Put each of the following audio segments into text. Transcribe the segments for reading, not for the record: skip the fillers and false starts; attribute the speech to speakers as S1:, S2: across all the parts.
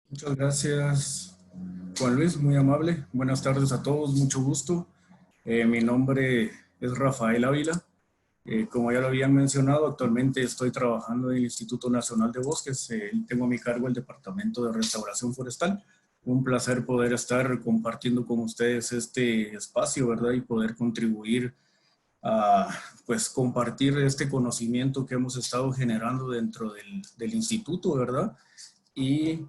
S1: Muchas gracias, Juan Luis, muy amable. Buenas tardes a todos, mucho gusto. Mi nombre es Rafael Ávila. Como ya lo habían mencionado, actualmente estoy trabajando en el Instituto Nacional de Bosques. Tengo a mi cargo el Departamento de Restauración Forestal. Un placer poder estar compartiendo con ustedes este espacio, ¿verdad? Y poder contribuir a, pues, compartir este conocimiento que hemos estado generando dentro del instituto, ¿verdad? Y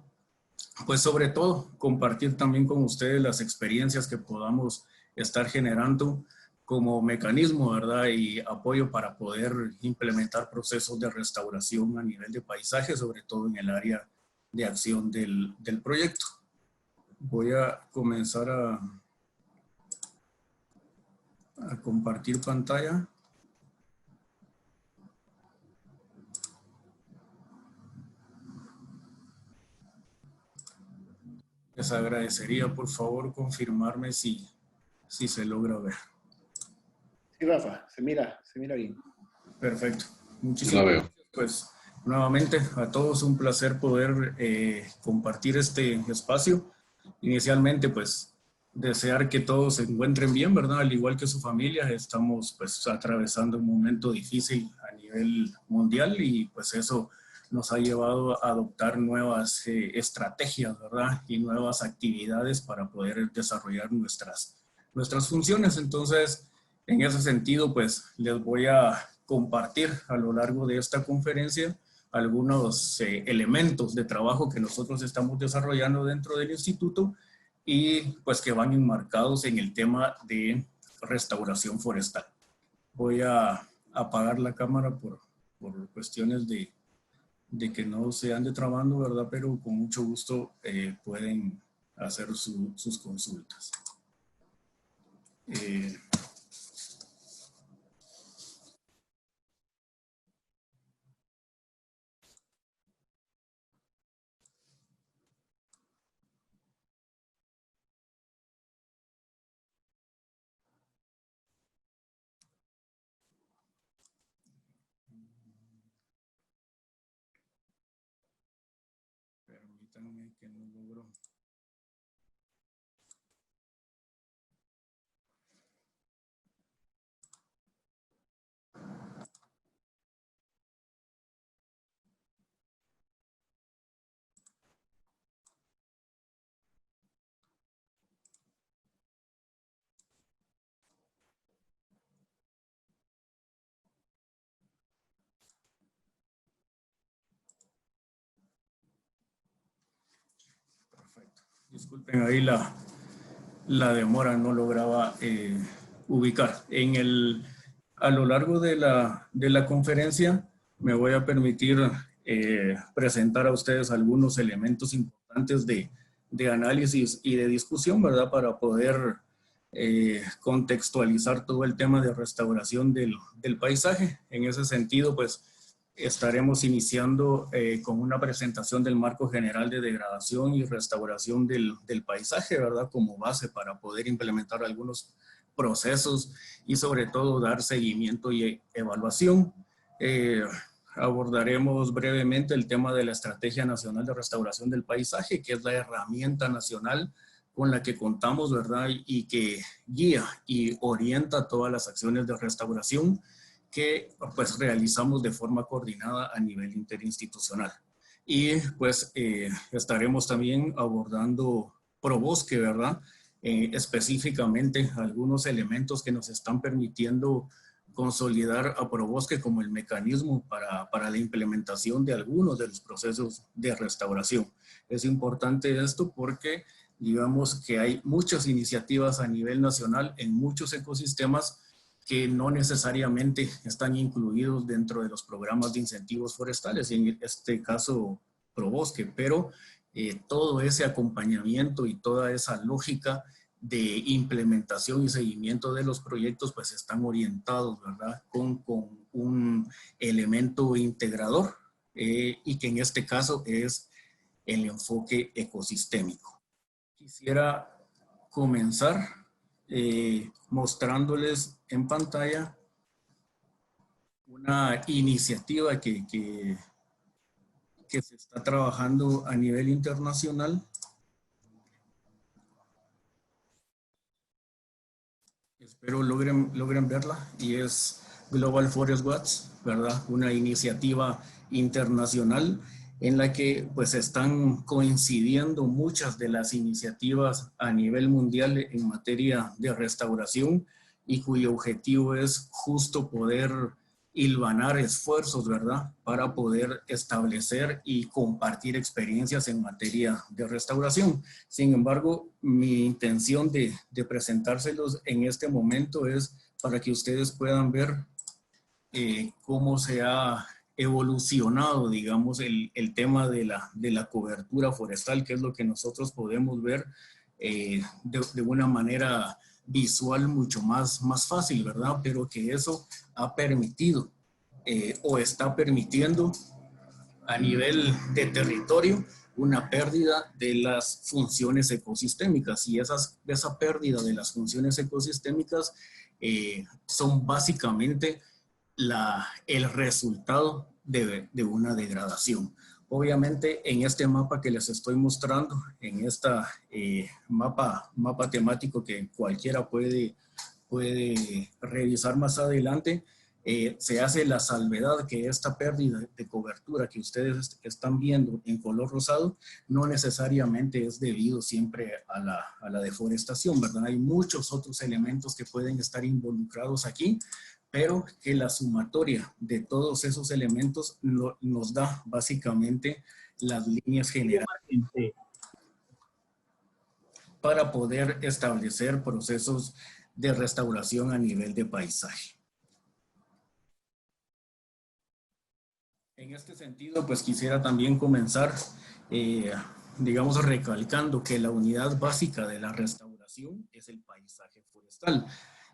S1: pues sobre todo compartir también con ustedes las experiencias que podamos estar generando como mecanismo, ¿verdad? Y apoyo para poder implementar procesos de restauración a nivel de paisaje, sobre todo en el área de acción del proyecto. Voy a comenzar a compartir pantalla. Les agradecería por favor confirmarme si se logra ver.
S2: Sí, Rafa, se mira bien.
S1: Perfecto.
S3: Yo la
S1: Muchísimas
S3: veo.
S1: gracias. Pues nuevamente a todos un placer poder compartir este espacio. Inicialmente, pues desear que todos se encuentren bien, ¿verdad? Al igual que su familia, estamos pues atravesando un momento difícil a nivel mundial y pues eso nos ha llevado a adoptar nuevas estrategias, ¿verdad? Y nuevas actividades para poder desarrollar nuestras funciones. Entonces, en ese sentido, pues les voy a compartir a lo largo de esta conferencia algunos elementos de trabajo que nosotros estamos desarrollando dentro del instituto y pues que van enmarcados en el tema de restauración forestal. Voy a apagar la cámara por cuestiones de que no se ande trabando, ¿verdad? Pero con mucho gusto pueden hacer sus consultas. Permítanme que no logro. Perfecto. Disculpen ahí la demora, no lograba ubicar. A lo largo de la conferencia me voy a permitir presentar a ustedes algunos elementos importantes de análisis y de discusión, ¿verdad? Para poder contextualizar todo el tema de restauración del paisaje. En ese sentido, pues estaremos iniciando con una presentación del marco general de degradación y restauración del paisaje, ¿verdad? Como base para poder implementar algunos procesos y sobre todo dar seguimiento y evaluación. Eh, Abordaremos brevemente el tema de la Estrategia Nacional de Restauración del Paisaje, que es la herramienta nacional con la que contamos, ¿verdad? Y que guía y orienta todas las acciones de restauración que pues realizamos de forma coordinada a nivel interinstitucional. Y pues estaremos también abordando ProBosque, ¿verdad? Específicamente algunos elementos que nos están permitiendo consolidar a ProBosque como el mecanismo para la implementación de algunos de los procesos de restauración. Es importante esto porque digamos que hay muchas iniciativas a nivel nacional en muchos ecosistemas que no necesariamente están incluidos dentro de los programas de incentivos forestales, en este caso ProBosque, pero todo ese acompañamiento y toda esa lógica de implementación y seguimiento de los proyectos pues están orientados, ¿verdad? Con un elemento integrador y que en este caso es el enfoque ecosistémico. Quisiera comenzar mostrándoles en pantalla una iniciativa que que se está trabajando a nivel internacional. Espero logren verla, y es Global Forest Watch, ¿verdad? Una iniciativa internacional en la que pues están coincidiendo muchas de las iniciativas a nivel mundial en materia de restauración, y cuyo objetivo es justo poder hilvanar esfuerzos, ¿verdad? Para poder establecer y compartir experiencias en materia de restauración. Sin embargo, mi intención de presentárselos en este momento es para que ustedes puedan ver cómo se ha evolucionado, digamos, el tema de la cobertura forestal, que es lo que nosotros podemos ver de una manera visual mucho más fácil, ¿verdad? Pero que eso ha permitido o está permitiendo a nivel de territorio una pérdida de las funciones ecosistémicas, y esa pérdida de las funciones ecosistémicas son básicamente el resultado de una degradación. Obviamente, en este mapa que les estoy mostrando, en esta mapa temático que cualquiera puede revisar más adelante, se hace la salvedad que esta pérdida de cobertura que ustedes están viendo en color rosado no necesariamente es debido siempre a la deforestación, ¿verdad? Hay muchos otros elementos que pueden estar involucrados aquí, pero que la sumatoria de todos esos elementos nos da básicamente las líneas generales para poder establecer procesos de restauración a nivel de paisaje. En este sentido, pues quisiera también comenzar, digamos, recalcando que la unidad básica de la restauración es el paisaje forestal.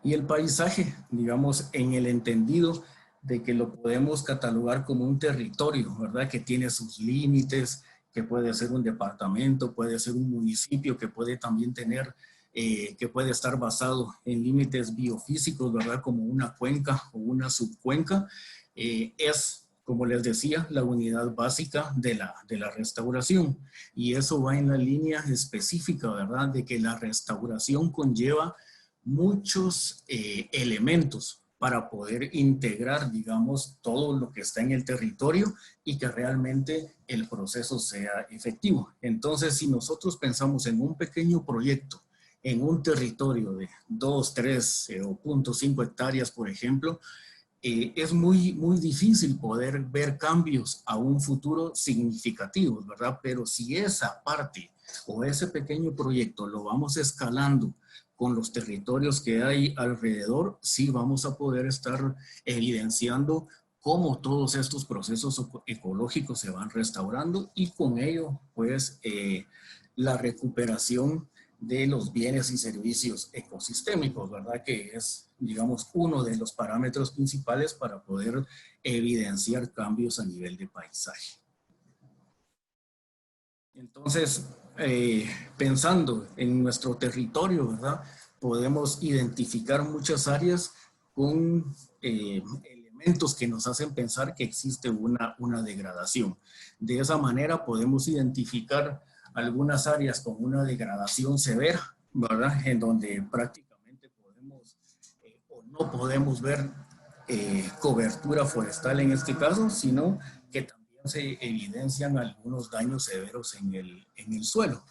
S1: Y el paisaje, digamos, en el entendido de que lo podemos catalogar como un territorio, ¿verdad? Que tiene sus límites, que puede ser un departamento, puede ser un municipio, que puede también tener, que puede estar basado en límites biofísicos, ¿verdad? Como una cuenca o una subcuenca, es, como les decía, la unidad básica de la restauración. Y eso va en la línea específica, ¿verdad? De que la restauración conlleva muchos elementos para poder integrar, digamos, todo lo que está en el territorio y que realmente el proceso sea efectivo. Entonces, si nosotros pensamos en un pequeño proyecto, en un territorio de 2, 3 o 0.5 hectáreas, por ejemplo, es muy difícil poder ver cambios a un futuro significativos, ¿verdad? Pero si esa parte o ese pequeño proyecto lo vamos escalando con los territorios que hay alrededor, sí vamos a poder estar evidenciando cómo todos estos procesos ecológicos se van restaurando, y con ello, pues, la recuperación de los bienes y servicios ecosistémicos, ¿verdad? Que es, digamos, uno de los parámetros principales para poder evidenciar cambios a nivel de paisaje. Entonces, pensando en nuestro territorio, ¿verdad? Podemos identificar muchas áreas con elementos que nos hacen pensar que existe una degradación. De esa manera podemos identificar algunas áreas con una degradación severa, ¿verdad? En donde prácticamente podemos o no podemos ver cobertura forestal en este caso, sino que también se evidencian algunos daños severos en el suelo.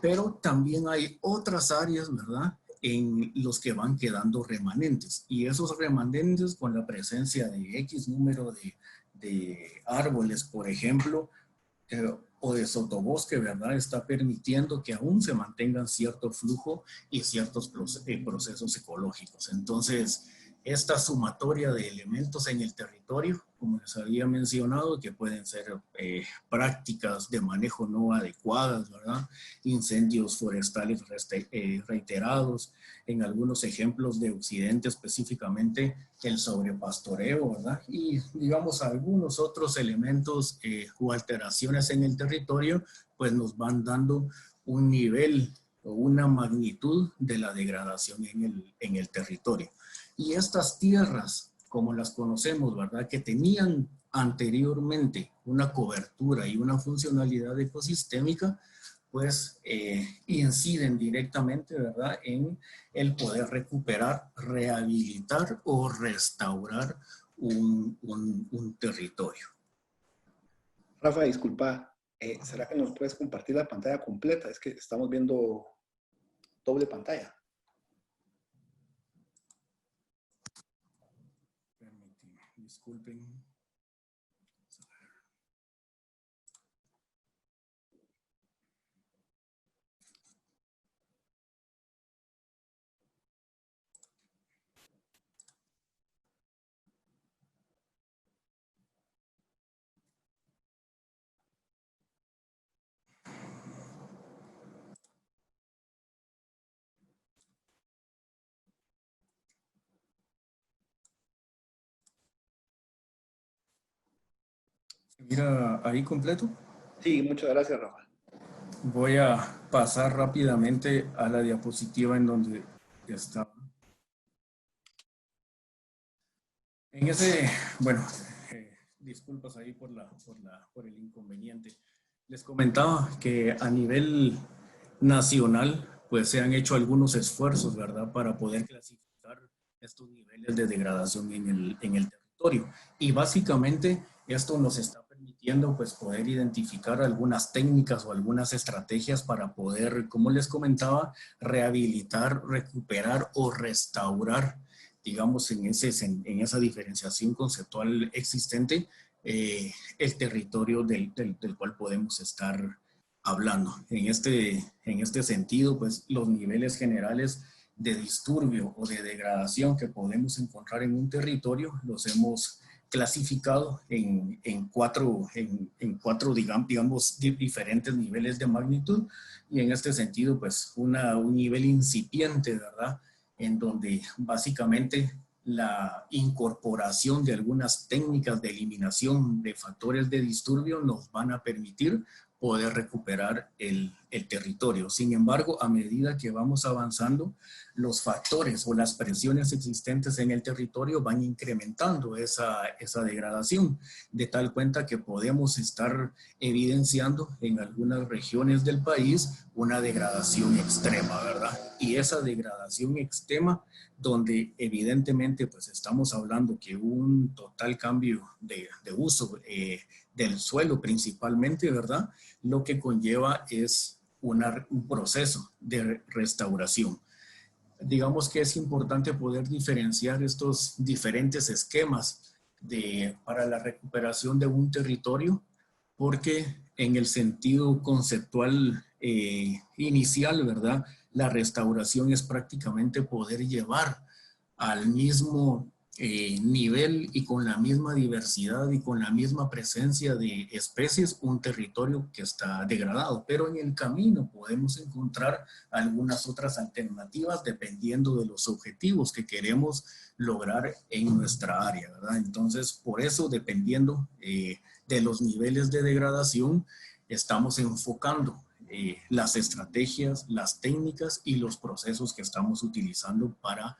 S1: Pero también hay otras áreas, ¿verdad?, en los que van quedando remanentes. Y esos remanentes, con la presencia de X número de árboles, por ejemplo, o de sotobosque, ¿verdad?, está permitiendo que aún se mantengan cierto flujo y ciertos procesos ecológicos. Entonces, esta sumatoria de elementos en el territorio, como les había mencionado, que pueden ser prácticas de manejo no adecuadas, ¿verdad?, incendios forestales reiterados, en algunos ejemplos de Occidente específicamente el sobrepastoreo, ¿verdad?, y digamos algunos otros elementos o alteraciones en el territorio, pues nos van dando un nivel o una magnitud de la degradación en el territorio. Y estas tierras, como las conocemos, ¿verdad?, que tenían anteriormente una cobertura y una funcionalidad ecosistémica, pues inciden directamente, ¿verdad?, en el poder recuperar, rehabilitar o restaurar un territorio.
S2: Rafa, disculpa, ¿será que nos puedes compartir la pantalla completa? Es que estamos viendo doble pantalla.
S1: Permíteme, disculpen. Mira ahí completo.
S2: Sí, muchas gracias, Rafa.
S1: Voy a pasar rápidamente a la diapositiva en donde está. En ese, bueno, disculpas ahí por el inconveniente. Les comentaba que a nivel nacional, pues se han hecho algunos esfuerzos, ¿verdad?, para poder clasificar estos niveles de degradación en el territorio. Y básicamente esto nos está permitiendo, pues, poder identificar algunas técnicas o algunas estrategias para poder, como les comentaba, rehabilitar, recuperar o restaurar, digamos, en esa diferenciación conceptual existente, el territorio del cual podemos estar hablando. En este sentido, pues los niveles generales de disturbio o de degradación que podemos encontrar en un territorio los hemos clasificado en cuatro, digamos, diferentes niveles de magnitud, y en este sentido, pues un nivel incipiente, ¿verdad?, en donde básicamente la incorporación de algunas técnicas de eliminación de factores de disturbio nos van a permitir poder recuperar el territorio. Sin embargo, a medida que vamos avanzando, los factores o las presiones existentes en el territorio van incrementando esa degradación, de tal cuenta que podemos estar evidenciando en algunas regiones del país una degradación extrema, ¿verdad? Y esa degradación extrema, donde evidentemente pues estamos hablando que un total cambio de uso del suelo principalmente, ¿verdad?, lo que conlleva es un proceso de restauración. Digamos que es importante poder diferenciar estos diferentes esquemas para la recuperación de un territorio, porque en el sentido conceptual inicial, ¿verdad?, la restauración es prácticamente poder llevar al mismo nivel y con la misma diversidad y con la misma presencia de especies un territorio que está degradado, pero en el camino podemos encontrar algunas otras alternativas dependiendo de los objetivos que queremos lograr en nuestra área, ¿verdad? Entonces, por eso, dependiendo de los niveles de degradación, estamos enfocando las estrategias, las técnicas y los procesos que estamos utilizando para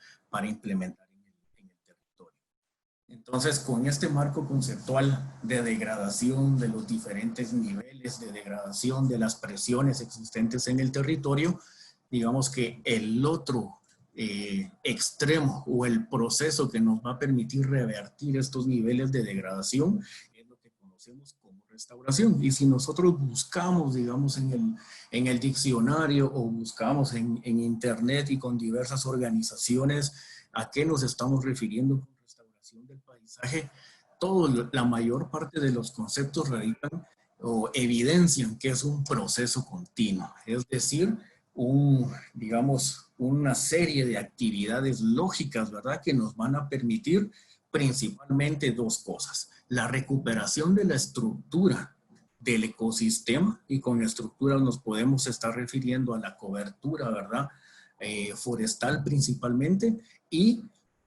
S1: implementar en el territorio. Entonces, con este marco conceptual de degradación, de los diferentes niveles de degradación, de las presiones existentes en el territorio, digamos que el otro extremo o el proceso que nos va a permitir revertir estos niveles de degradación es lo que conocemos como restauración. Y si nosotros buscamos, digamos, en el diccionario o buscamos en internet y con diversas organizaciones a qué nos estamos refiriendo con restauración del paisaje, la mayor parte de los conceptos radican o evidencian que es un proceso continuo, es decir, digamos, una serie de actividades lógicas, ¿verdad?, que nos van a permitir principalmente dos cosas: la recuperación de la estructura del ecosistema, y con estructuras nos podemos estar refiriendo a la cobertura, ¿verdad?, forestal principalmente, y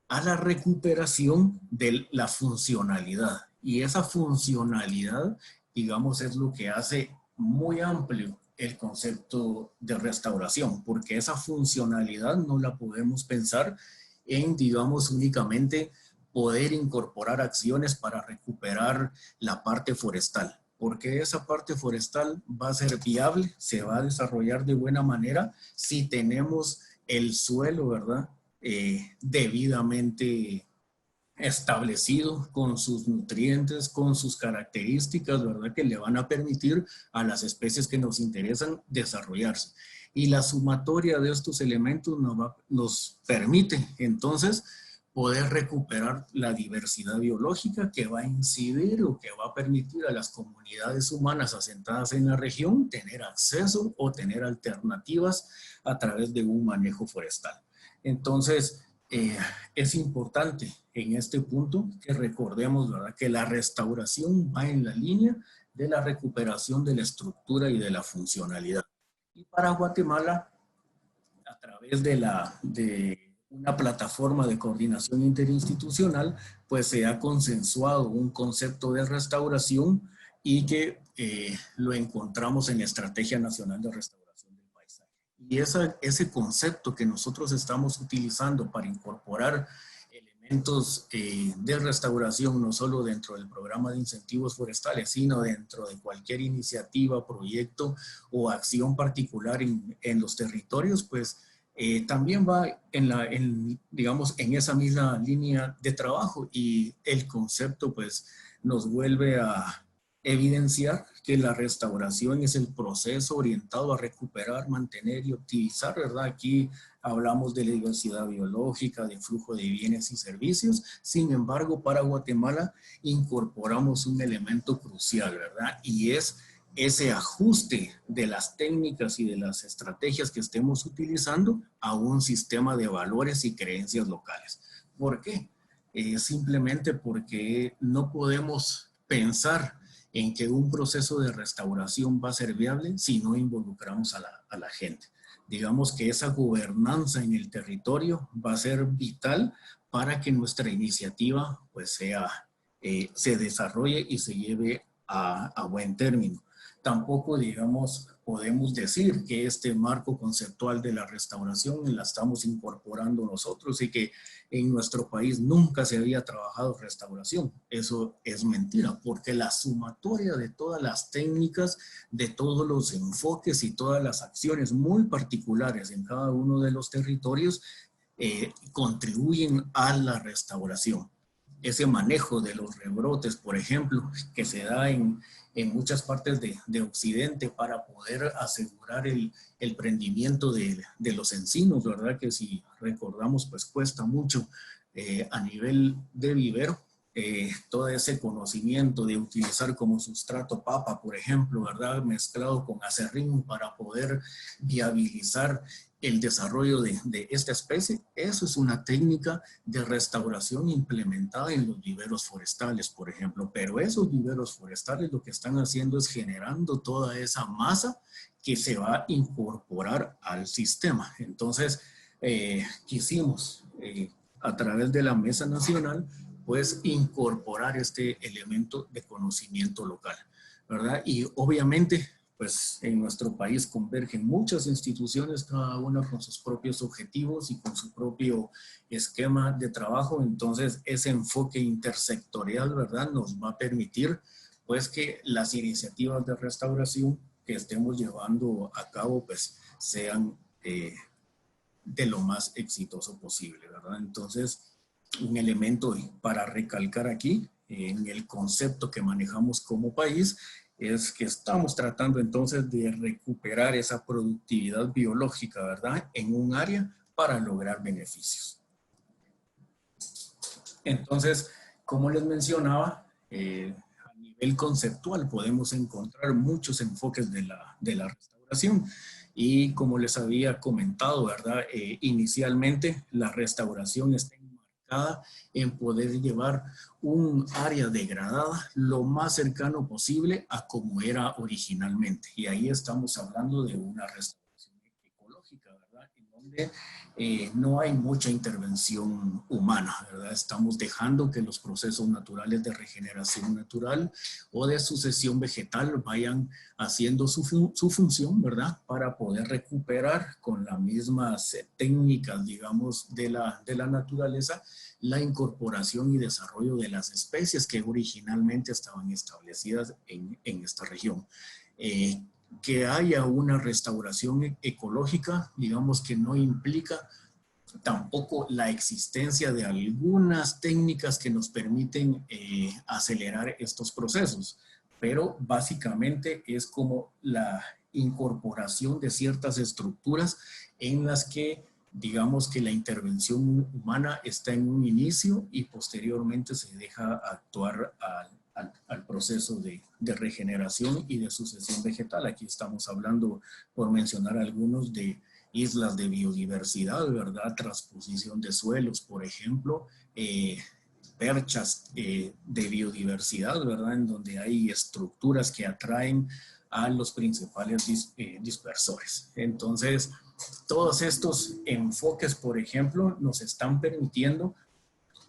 S1: a la recuperación de la funcionalidad. Y esa funcionalidad, digamos, es lo que hace muy amplio el concepto de restauración, porque esa funcionalidad no la podemos pensar en, digamos, únicamente poder incorporar acciones para recuperar la parte forestal, porque esa parte forestal va a ser viable, se va a desarrollar de buena manera si tenemos el suelo, ¿verdad? Debidamente establecido con sus nutrientes, con sus características, ¿verdad? Que le van a permitir a las especies que nos interesan desarrollarse. Y la sumatoria de estos elementos nos permite entonces poder recuperar la diversidad biológica que va a incidir o que va a permitir a las comunidades humanas asentadas en la región tener acceso o tener alternativas a través de un manejo forestal. Entonces, es importante en este punto que recordemos, ¿verdad?, que la restauración va en la línea de la recuperación de la estructura y de la funcionalidad. Y para Guatemala, a través de una plataforma de coordinación interinstitucional, pues se ha consensuado un concepto de restauración y que lo encontramos en la Estrategia Nacional de Restauración del Paisaje. Y ese concepto que nosotros estamos utilizando para incorporar elementos de restauración, no solo dentro del programa de incentivos forestales, sino dentro de cualquier iniciativa, proyecto o acción particular en los territorios, pues también va digamos, en esa misma línea de trabajo, y el concepto pues nos vuelve a evidenciar que la restauración es el proceso orientado a recuperar, mantener y optimizar, ¿verdad? Aquí hablamos de la diversidad biológica, de flujo de bienes y servicios. Sin embargo, para Guatemala incorporamos un elemento crucial, ¿verdad? Y es ese ajuste de las técnicas y de las estrategias que estemos utilizando a un sistema de valores y creencias locales. ¿Por qué? Simplemente porque no podemos pensar en que un proceso de restauración va a ser viable si no involucramos a la gente. Digamos que esa gobernanza en el territorio va a ser vital para que nuestra iniciativa pues se desarrolle y se lleve a buen término. Tampoco, digamos, podemos decir que este marco conceptual de la restauración la estamos incorporando nosotros y que en nuestro país nunca se había trabajado restauración. Eso es mentira, porque la sumatoria de todas las técnicas, de todos los enfoques y todas las acciones muy particulares en cada uno de los territorios contribuyen a la restauración. Ese manejo de los rebrotes, por ejemplo, que se da en muchas partes de Occidente para poder asegurar el prendimiento de los encinos, ¿verdad? Que si recordamos, pues cuesta mucho a nivel de vivero. Todo ese conocimiento de utilizar como sustrato papa, por ejemplo, ¿verdad? Mezclado con acerrín para poder viabilizar el desarrollo de esta especie. Eso es una técnica de restauración implementada en los viveros forestales, por ejemplo. Pero esos viveros forestales lo que están haciendo es generando toda esa masa que se va a incorporar al sistema. Entonces, quisimos, a través de la Mesa Nacional, pues incorporar este elemento de conocimiento local, ¿verdad? Y obviamente, pues en nuestro país convergen muchas instituciones, cada una con sus propios objetivos y con su propio esquema de trabajo. Entonces, ese enfoque intersectorial, ¿verdad?, nos va a permitir, pues, que las iniciativas de restauración que estemos llevando a cabo, pues, sean de lo más exitoso posible, ¿verdad? Entonces, un elemento para recalcar aquí, en el concepto que manejamos como país, es que estamos tratando entonces de recuperar esa productividad biológica, ¿verdad?, en un área para lograr beneficios. Entonces, como les mencionaba, a nivel conceptual podemos encontrar muchos enfoques de la restauración. Y como les había comentado, ¿verdad?, inicialmente la restauración está enmarcada en poder llevar un área degradada lo más cercano posible a como era originalmente. Y ahí estamos hablando de una restauración ecológica, ¿verdad?, en donde no hay mucha intervención humana, ¿verdad? Estamos dejando que los procesos naturales de regeneración natural o de sucesión vegetal vayan haciendo su función, ¿verdad? Para poder recuperar con las mismas técnicas, digamos, de la naturaleza, la incorporación y desarrollo de las especies que originalmente estaban establecidas en esta región. Que haya una restauración ecológica, digamos que no implica tampoco la existencia de algunas técnicas que nos permiten acelerar estos procesos, pero básicamente es como la incorporación de ciertas estructuras en las que digamos que la intervención humana está en un inicio y posteriormente se deja actuar al proceso de regeneración y de sucesión vegetal. Aquí estamos hablando, por mencionar algunos, de islas de biodiversidad, ¿verdad? Transposición de suelos, por ejemplo, perchas de biodiversidad, ¿verdad? En donde hay estructuras que atraen a los principales dispersores. Entonces, todos estos enfoques, por ejemplo, nos están permitiendo,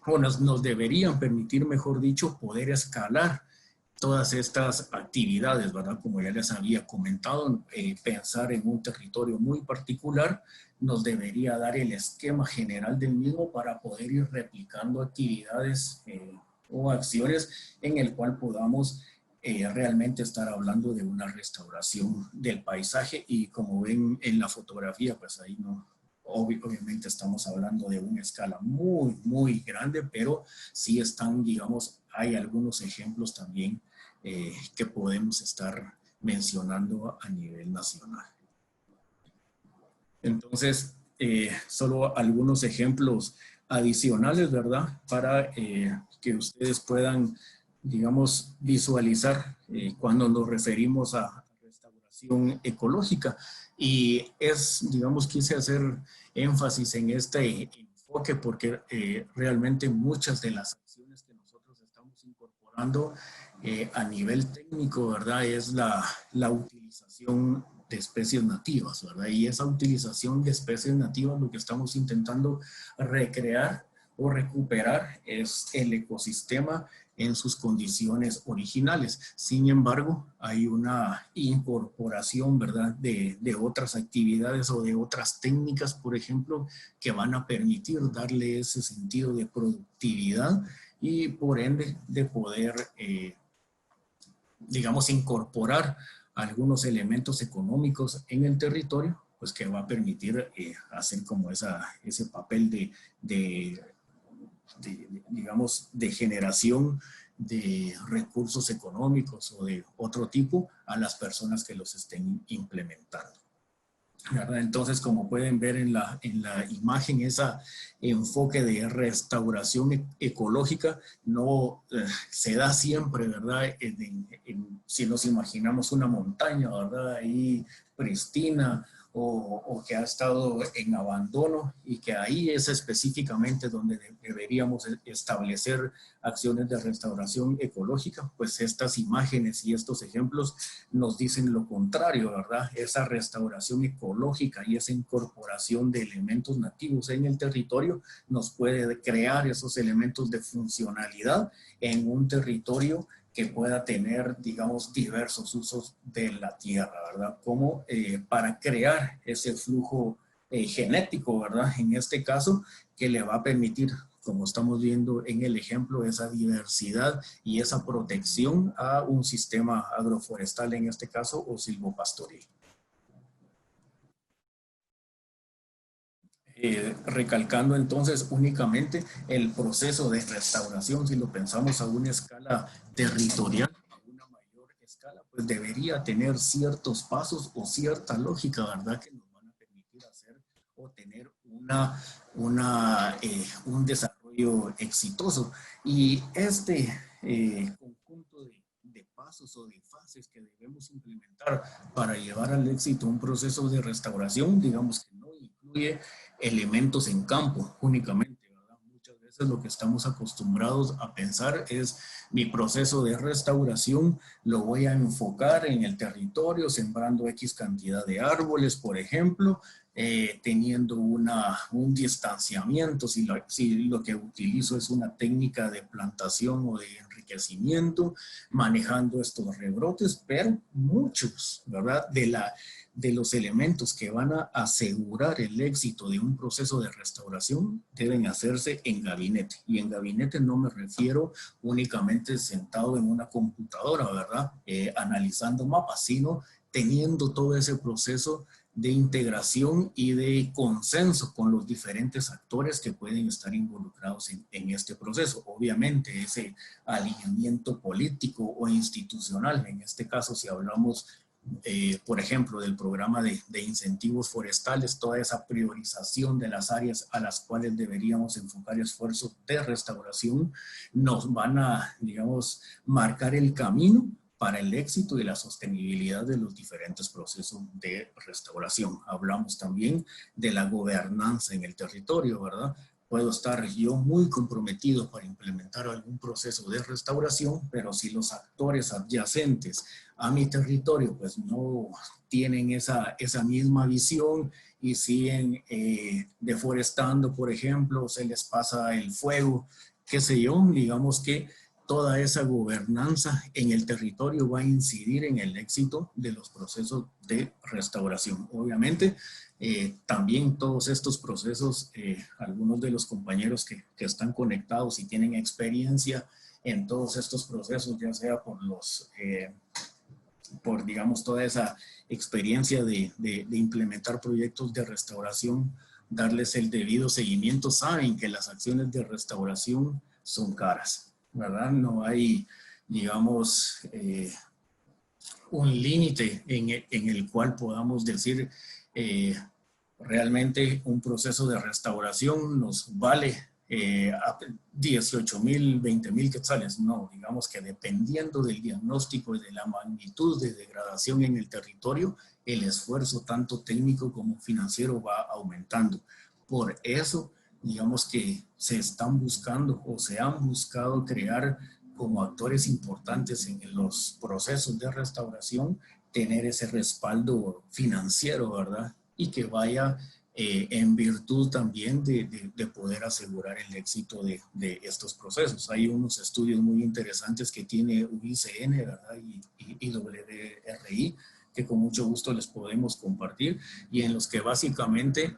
S1: o nos deberían permitir, mejor dicho, poder escalar todas estas actividades, ¿verdad? Como ya les había comentado, pensar en un territorio muy particular nos debería dar el esquema general del mismo para poder ir replicando actividades o acciones en el cual podamos realmente estar hablando de una restauración del paisaje. Y como ven en la fotografía, pues ahí no, obviamente estamos hablando de una escala muy, muy grande, pero sí están, digamos, hay algunos ejemplos también que podemos estar mencionando a nivel nacional. Entonces, solo algunos ejemplos adicionales, ¿verdad? Para que ustedes puedan, digamos, visualizar cuando nos referimos a restauración ecológica. Y digamos, quise hacer énfasis en este enfoque porque realmente muchas de las acciones que nosotros estamos incorporando a nivel técnico, ¿verdad? Es la utilización de especies nativas, ¿verdad? Y esa utilización de especies nativas, lo que estamos intentando recrear o recuperar es el ecosistema en sus condiciones originales. Sin embargo, hay una incorporación, ¿verdad?, de otras actividades o de otras técnicas, por ejemplo, que van a permitir darle ese sentido de productividad y por ende de poder, digamos, incorporar algunos elementos económicos en el territorio, pues que va a permitir hacer como ese papel digamos, de generación de recursos económicos o de otro tipo a las personas que los estén implementando, ¿verdad? Entonces, como pueden ver en la imagen, ese enfoque de restauración ecológica no se da siempre, ¿verdad? Si nos imaginamos una montaña, ¿verdad? Ahí pristina, o que ha estado en abandono, y que ahí es específicamente donde deberíamos establecer acciones de restauración ecológica. Pues estas imágenes y estos ejemplos nos dicen lo contrario, ¿verdad? Esa restauración ecológica y esa incorporación de elementos nativos en el territorio nos puede crear esos elementos de funcionalidad en un territorio que pueda tener, digamos, diversos usos de la tierra, ¿verdad? Como para crear ese flujo genético, ¿verdad? En este caso, que le va a permitir, como estamos viendo en el ejemplo, esa diversidad y esa protección a un sistema agroforestal, en este caso, o silvopastoril. Recalcando entonces únicamente el proceso de restauración, si lo pensamos a una escala territorial, a una mayor escala, pues debería tener ciertos pasos o cierta lógica, ¿verdad?, que nos van a permitir hacer o tener un desarrollo exitoso. Y este conjunto de pasos o de fases que debemos implementar para llevar al éxito un proceso de restauración, digamos que no incluye elementos en campo únicamente, ¿verdad? Muchas veces lo que estamos acostumbrados a pensar es mi proceso de restauración, lo voy a enfocar en el territorio, sembrando X cantidad de árboles, por ejemplo, teniendo un distanciamiento, si lo que utilizo es una técnica de plantación o de enriquecimiento, manejando estos rebrotes, pero muchos, ¿verdad? De los elementos que van a asegurar el éxito de un proceso de restauración deben hacerse en gabinete. Y en gabinete no me refiero únicamente sentado en una computadora, ¿verdad? Analizando mapas, sino teniendo todo ese proceso de integración y de consenso con los diferentes actores que pueden estar involucrados en este proceso. Obviamente ese alineamiento político o institucional, en este caso si hablamos por ejemplo, del programa de incentivos forestales, toda esa priorización de las áreas a las cuales deberíamos enfocar esfuerzos de restauración, nos van a, digamos, marcar el camino para el éxito y la sostenibilidad de los diferentes procesos de restauración. Hablamos también de la gobernanza en el territorio, ¿verdad? Puedo estar yo muy comprometido para implementar algún proceso de restauración, pero si los actores adyacentes a mi territorio pues no tienen esa misma visión y siguen deforestando, por ejemplo, se les pasa el fuego, qué sé yo, digamos que toda esa gobernanza en el territorio va a incidir en el éxito de los procesos de restauración. Obviamente, también todos estos procesos, algunos de los compañeros que están conectados y tienen experiencia en todos estos procesos, ya sea por digamos, toda esa experiencia de implementar proyectos de restauración, darles el debido seguimiento, saben que las acciones de restauración son caras, ¿verdad? No hay, digamos, un límite en el cual podamos decir realmente un proceso de restauración nos vale 18,000, 20,000 quetzales. No, digamos que dependiendo del diagnóstico y de la magnitud de degradación en el territorio, el esfuerzo tanto técnico como financiero va aumentando. Por eso, digamos que se están buscando o se han buscado crear como actores importantes en los procesos de restauración, tener ese respaldo financiero, ¿verdad? Y que vaya en virtud también de poder asegurar el éxito de estos procesos. Hay unos estudios muy interesantes que tiene UICN, ¿verdad? Y WRI, que con mucho gusto les podemos compartir, y en los que básicamente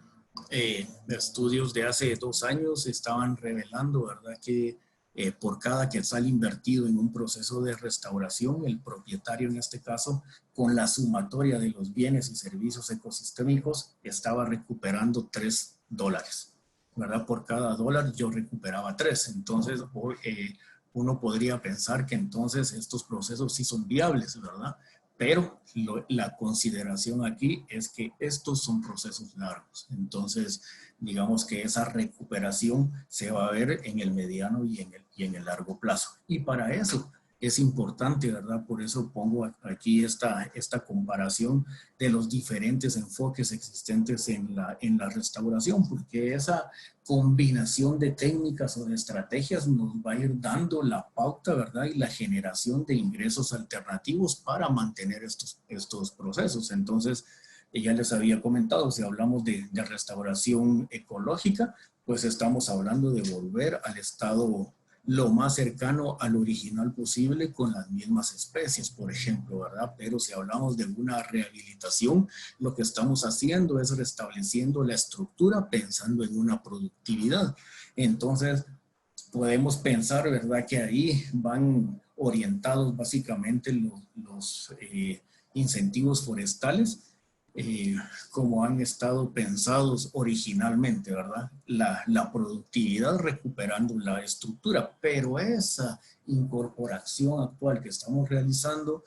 S1: estudios de hace 2 años estaban revelando, ¿verdad?, que por cada quetzal invertido en un proceso de restauración, el propietario en este caso, con la sumatoria de los bienes y servicios ecosistémicos, estaba recuperando $3, ¿verdad? Por cada dólar yo recuperaba 3. Entonces, uno podría pensar que entonces estos procesos sí son viables, ¿verdad? Pero la consideración aquí es que estos son procesos largos. Entonces, digamos que esa recuperación se va a ver en el mediano y en el largo plazo. Y para eso es importante, ¿verdad? Por eso pongo aquí esta comparación de los diferentes enfoques existentes en la restauración, porque esa combinación de técnicas o de estrategias nos va a ir dando la pauta, ¿verdad? Y la generación de ingresos alternativos para mantener estos procesos. Entonces, ya les había comentado, si hablamos de restauración ecológica, pues estamos hablando de volver al estado lo más cercano al original posible con las mismas especies, por ejemplo, ¿verdad? Pero si hablamos de una rehabilitación, lo que estamos haciendo es restableciendo la estructura pensando en una productividad. Entonces, podemos pensar, ¿verdad?, que ahí van orientados básicamente los incentivos forestales como han estado pensados originalmente, ¿verdad? La productividad recuperando la estructura, pero esa incorporación actual que estamos realizando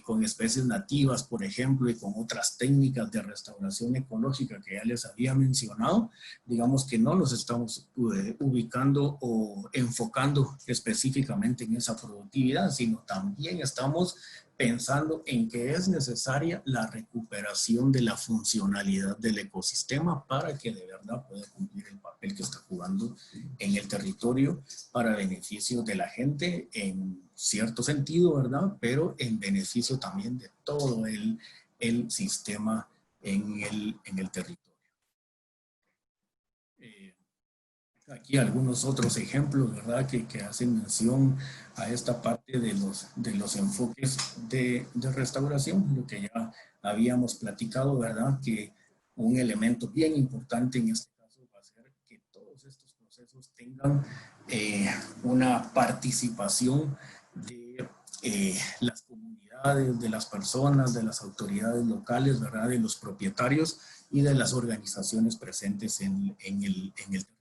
S1: con especies nativas, por ejemplo, y con otras técnicas de restauración ecológica que ya les había mencionado, digamos que no nos estamos ubicando o enfocando específicamente en esa productividad, sino también estamos pensando en que es necesaria la recuperación de la funcionalidad del ecosistema para que de verdad pueda cumplir el papel que está jugando en el territorio para beneficio de la gente en cierto sentido, ¿verdad? Pero en beneficio también de todo el sistema en el territorio. Aquí algunos otros ejemplos, ¿verdad? Que hacen mención a esta parte de los enfoques de restauración, lo que ya habíamos platicado, ¿verdad? Que un elemento bien importante en este caso va a ser que todos estos procesos tengan una participación de las comunidades, de las personas, de las autoridades locales, ¿verdad? De los propietarios y de las organizaciones presentes en el territorio.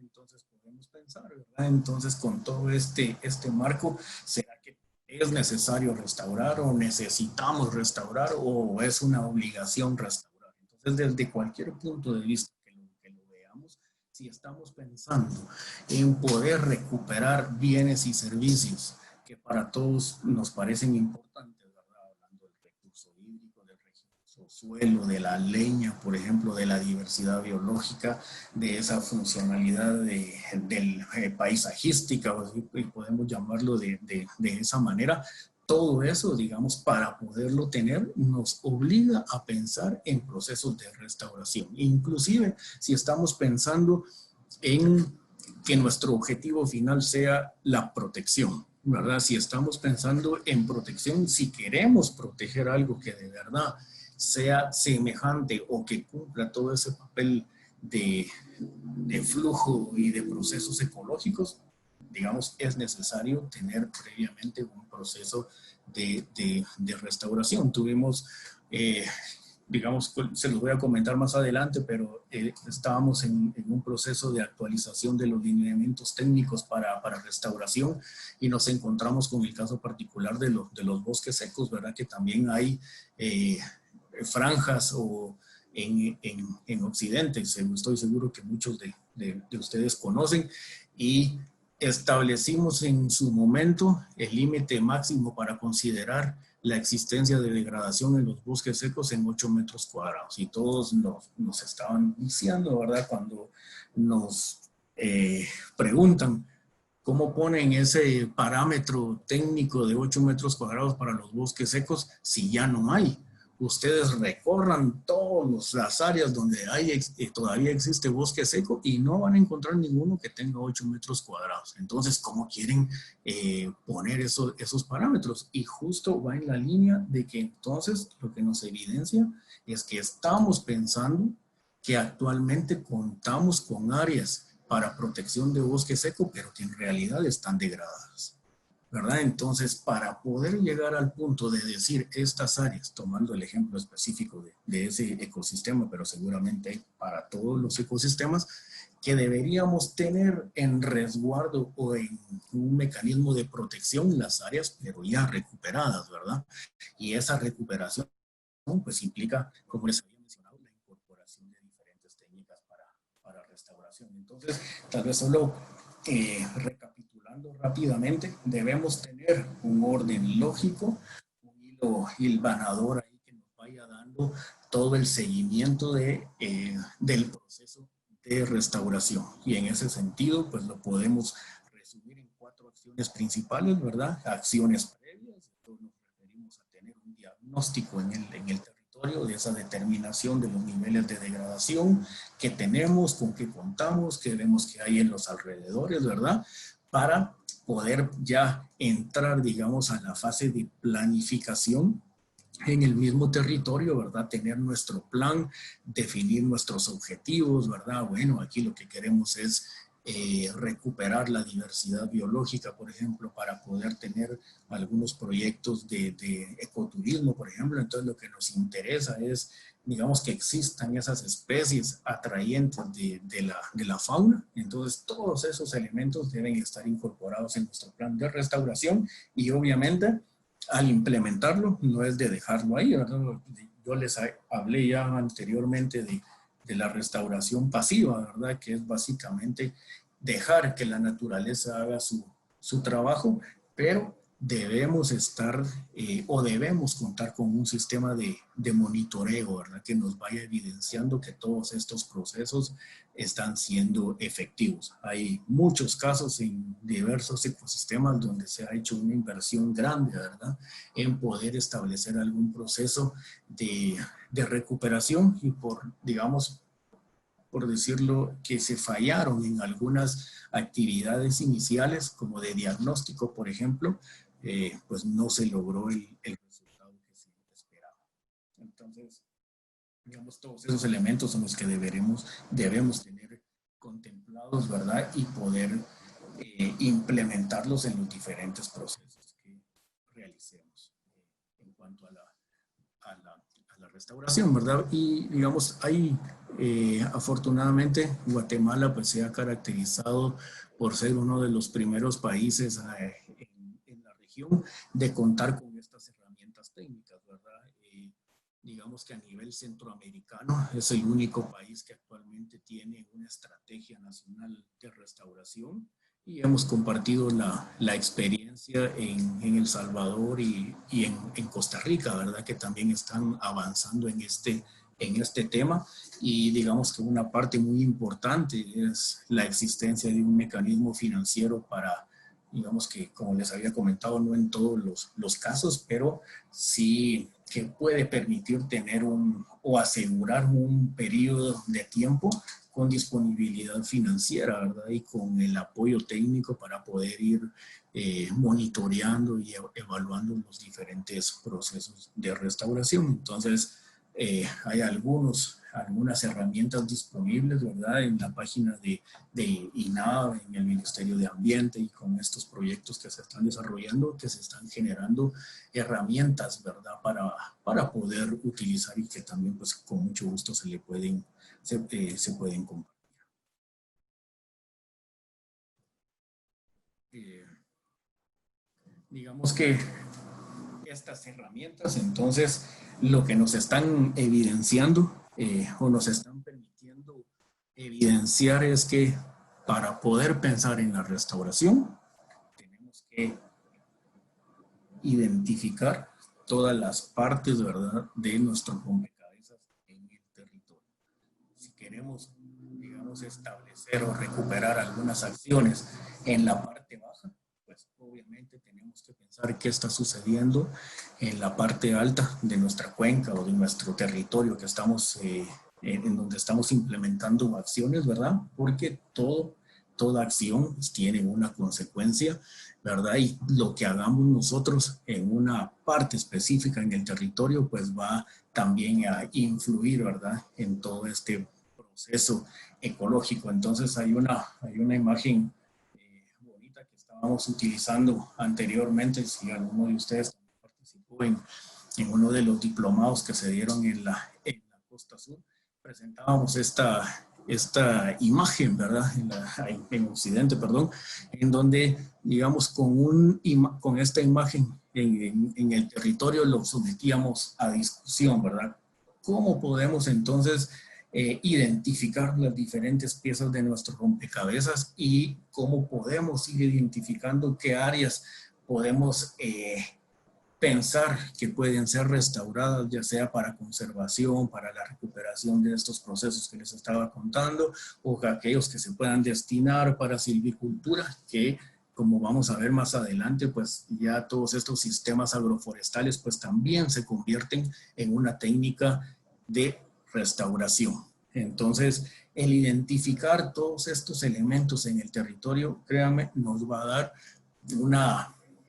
S1: Entonces podemos pensar, ¿verdad? Entonces con todo este marco, ¿será que es necesario restaurar o necesitamos restaurar o es una obligación restaurar? Entonces desde cualquier punto de vista que lo veamos, si estamos pensando en poder recuperar bienes y servicios que para todos nos parecen importantes, ¿verdad? Hablando del recurso hídrico, del recurso suelo, de la leña, por ejemplo, de la diversidad biológica, de esa funcionalidad del paisajística, y podemos llamarlo de esa manera. Todo eso, digamos, para poderlo tener, nos obliga a pensar en procesos de restauración. Inclusive, si estamos pensando en que nuestro objetivo final sea la protección, ¿verdad? Si estamos pensando en protección, si queremos proteger algo que de verdad sea semejante o que cumpla todo ese papel de flujo y de procesos ecológicos, digamos, es necesario tener previamente un proceso de restauración. Tuvimos, digamos, se los voy a comentar más adelante, pero estábamos en un proceso de actualización de los lineamientos técnicos para restauración y nos encontramos con el caso particular de los bosques secos, ¿verdad? Que también hay franjas o en Occidente, estoy seguro que muchos de ustedes conocen, y establecimos en su momento el límite máximo para considerar la existencia de degradación en los bosques secos en 8 metros cuadrados. Y todos nos estaban diciendo, ¿verdad? Cuando nos preguntan cómo ponen ese parámetro técnico de 8 metros cuadrados para los bosques secos si ya no hay. Ustedes recorran todas las áreas donde todavía existe bosque seco y no van a encontrar ninguno que tenga 8 metros cuadrados. Entonces, ¿cómo quieren poner esos parámetros? Y justo va en la línea de que entonces lo que nos evidencia es que estamos pensando que actualmente contamos con áreas para protección de bosque seco, pero que en realidad están degradadas, ¿verdad? Entonces, para poder llegar al punto de decir estas áreas, tomando el ejemplo específico de ese ecosistema, pero seguramente para todos los ecosistemas, que deberíamos tener en resguardo o en un mecanismo de protección las áreas, pero ya recuperadas, ¿verdad? Y esa recuperación, pues implica, como les había mencionado, la incorporación de diferentes técnicas para restauración. Entonces, tal vez solo recapitulando rápidamente, debemos tener un orden lógico, un hilo hilvanador ahí que nos vaya dando todo el seguimiento del proceso de restauración. Y en ese sentido, pues lo podemos resumir en 4 acciones principales, ¿verdad? Acciones previas, entonces nos referimos a tener un diagnóstico en el territorio de esa determinación de los niveles de degradación que tenemos, con qué contamos, qué vemos que hay en los alrededores, ¿verdad? Para poder ya entrar, digamos, a la fase de planificación en el mismo territorio, ¿verdad? Tener nuestro plan, definir nuestros objetivos, ¿verdad? Bueno, aquí lo que queremos es recuperar la diversidad biológica, por ejemplo, para poder tener algunos proyectos de ecoturismo, por ejemplo. Entonces, lo que nos interesa es, digamos, que existan esas especies atrayentes de la fauna. Entonces, todos esos elementos deben estar incorporados en nuestro plan de restauración y, obviamente, al implementarlo, no es de dejarlo ahí, ¿verdad? Yo les hablé ya anteriormente de la restauración pasiva, ¿verdad? Que es básicamente dejar que la naturaleza haga su trabajo, pero debemos estar o debemos contar con un sistema de monitoreo, ¿verdad? Que nos vaya evidenciando que todos estos procesos están siendo efectivos. Hay muchos casos en diversos ecosistemas donde se ha hecho una inversión grande, ¿verdad? En poder establecer algún proceso de recuperación y digamos, por decirlo, que se fallaron en algunas actividades iniciales, como de diagnóstico, por ejemplo, pues no se logró el resultado que se esperaba. Entonces, digamos, todos esos elementos son los que debemos tener contemplados, ¿verdad? Y poder implementarlos en los diferentes procesos que realicemos en cuanto a la restauración, ¿verdad? Y digamos, afortunadamente, Guatemala pues se ha caracterizado por ser uno de los primeros países en la región de contar con estas herramientas técnicas, ¿verdad? Digamos que a nivel centroamericano es el único país que actualmente tiene una estrategia nacional de restauración y hemos compartido la experiencia en El Salvador y en Costa Rica, ¿verdad? Que también están avanzando en este tema y digamos que una parte muy importante es la existencia de un mecanismo financiero para, digamos que como les había comentado, no en todos los casos, pero sí que puede permitir tener o asegurar un periodo de tiempo con disponibilidad financiera, ¿verdad? Y con el apoyo técnico para poder ir monitoreando y evaluando los diferentes procesos de restauración. Entonces, hay algunas herramientas disponibles, ¿verdad? En la página de INAV, en el Ministerio de Ambiente y con estos proyectos que se están desarrollando, que se están generando herramientas, ¿verdad? Para poder utilizar y que también, pues, con mucho gusto se pueden compartir. Digamos que estas herramientas, entonces, lo que nos están evidenciando o nos están permitiendo evidenciar es que para poder pensar en la restauración, tenemos que identificar todas las partes, ¿verdad?, de nuestro rompecabezas en el territorio. Si queremos, digamos, establecer o recuperar algunas acciones en la parte baja, pues obviamente tenemos que pensar qué está sucediendo en la parte alta de nuestra cuenca o de nuestro territorio que estamos, en donde estamos implementando acciones, ¿verdad? Porque toda acción tiene una consecuencia, ¿verdad? Y lo que hagamos nosotros en una parte específica en el territorio, pues va también a influir, ¿verdad?, en todo este proceso ecológico. Entonces hay una imagen bonita que estábamos utilizando anteriormente, si alguno de ustedes participó en uno de los diplomados que se dieron en la Costa Sur, presentábamos esta imagen, ¿verdad? En Occidente, perdón, en donde, digamos, con esta imagen en el territorio lo sometíamos a discusión, ¿verdad? ¿Cómo podemos entonces identificar las diferentes piezas de nuestro rompecabezas y cómo podemos ir identificando qué áreas podemos pensar que pueden ser restauradas, ya sea para conservación, para la recuperación de estos procesos que les estaba contando, o aquellos que se puedan destinar para silvicultura, que como vamos a ver más adelante, pues ya todos estos sistemas agroforestales pues también se convierten en una técnica de restauración. Entonces, el identificar todos estos elementos en el territorio, créanme, nos va a dar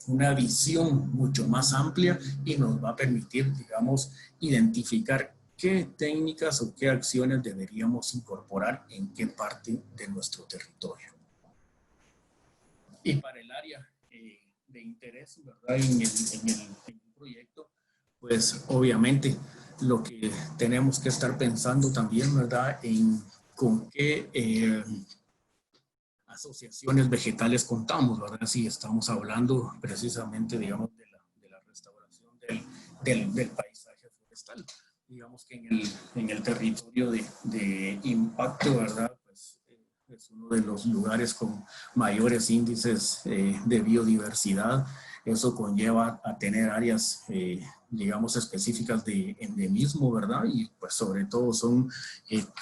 S1: una visión mucho más amplia y nos va a permitir, digamos, identificar qué técnicas o qué acciones deberíamos incorporar en qué parte de nuestro territorio. Y para el área de interés, ¿verdad?, en el proyecto, pues obviamente lo que tenemos que estar pensando también, ¿verdad?, en con qué asociaciones vegetales contamos, ¿verdad? Si estamos hablando precisamente, digamos, de la restauración del paisaje forestal. Digamos que en el territorio de impacto, ¿verdad? Pues es uno de los lugares con mayores índices de biodiversidad. Eso conlleva a tener áreas, digamos, específicas de endemismo, ¿verdad? Y pues sobre todo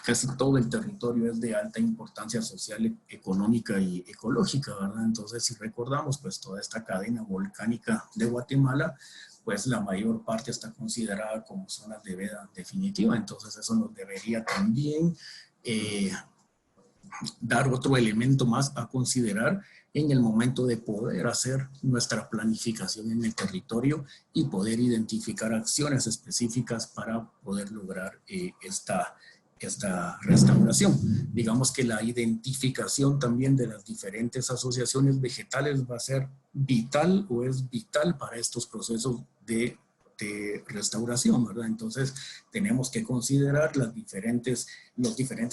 S1: casi todo el territorio es de alta importancia social, económica y ecológica, ¿verdad? Entonces, si recordamos, pues toda esta cadena volcánica de Guatemala, pues la mayor parte está considerada como zonas de veda definitiva. Entonces, eso nos debería también dar otro elemento más a considerar en el momento de poder hacer nuestra planificación en el territorio y poder identificar acciones específicas para poder lograr esta restauración. Digamos que la identificación también de las diferentes asociaciones vegetales va a ser vital o es vital para estos procesos de restauración, ¿verdad? Entonces tenemos que considerar los diferentes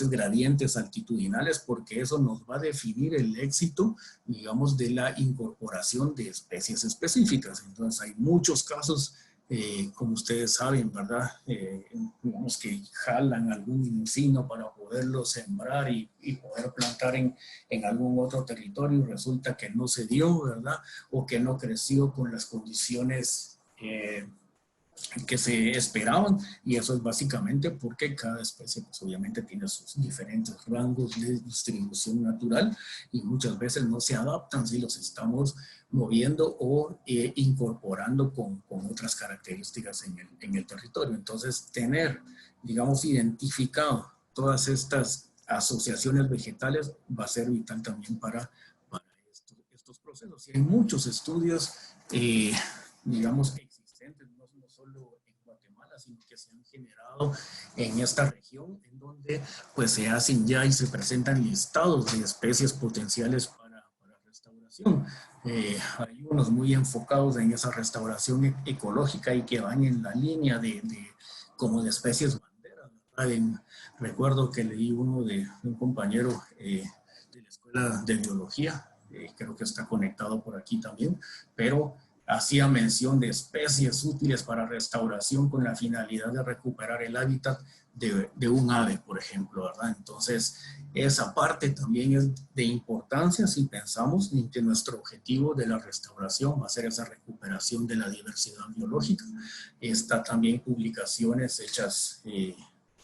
S1: gradientes altitudinales porque eso nos va a definir el éxito, digamos, de la incorporación de especies específicas. Entonces hay muchos casos, como ustedes saben, ¿verdad? Digamos que jalan algún encino para poderlo sembrar y poder plantar en algún otro territorio y resulta que no se dio, ¿verdad? O que no creció con las condiciones que se esperaban, y eso es básicamente porque cada especie pues obviamente tiene sus diferentes rangos de distribución natural y muchas veces no se adaptan si los estamos moviendo o incorporando con otras características en el territorio. Entonces tener, digamos, identificado todas estas asociaciones vegetales va a ser vital también para estos procesos. Y hay muchos estudios, digamos, existentes, no solo en Guatemala, sino que se han generado en esta región, en donde pues se hacen ya y se presentan listados de especies potenciales para restauración. Hay unos muy enfocados en esa restauración ecológica y que van en la línea como de especies banderas, ¿verdad? Recuerdo que leí uno de un compañero de la Escuela de Biología, creo que está conectado por aquí también, pero hacía mención de especies útiles para restauración con la finalidad de recuperar el hábitat de un ave, por ejemplo, ¿verdad? Entonces, esa parte también es de importancia si pensamos en que nuestro objetivo de la restauración va a ser esa recuperación de la diversidad biológica. Está también publicaciones hechas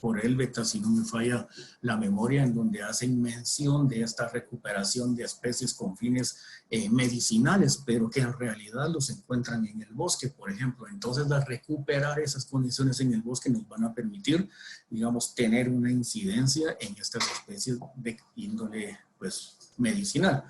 S1: por Helvetas, si no me falla la memoria, en donde hacen mención de esta recuperación de especies con fines medicinales, pero que en realidad los encuentran en el bosque, por ejemplo. Entonces, recuperar esas condiciones en el bosque nos van a permitir, digamos, tener una incidencia en estas especies de índole, pues, medicinal.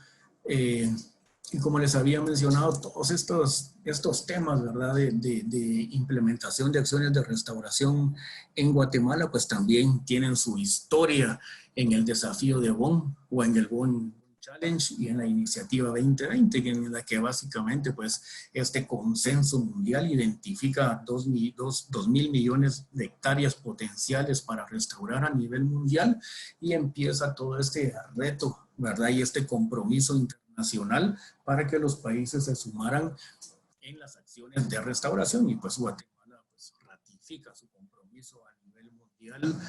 S1: Y como les había mencionado, todos estos temas, ¿verdad? De implementación de acciones de restauración en Guatemala, pues también tienen su historia en el desafío de Bonn o en el Bonn Challenge y en la iniciativa 2020, en la que básicamente pues este consenso mundial identifica 2.000 millones de hectáreas potenciales para restaurar a nivel mundial y empieza todo este reto, ¿verdad? Y este compromiso internacional para que los países se sumaran en las acciones de restauración y pues Guatemala pues ratifica su compromiso a nivel mundial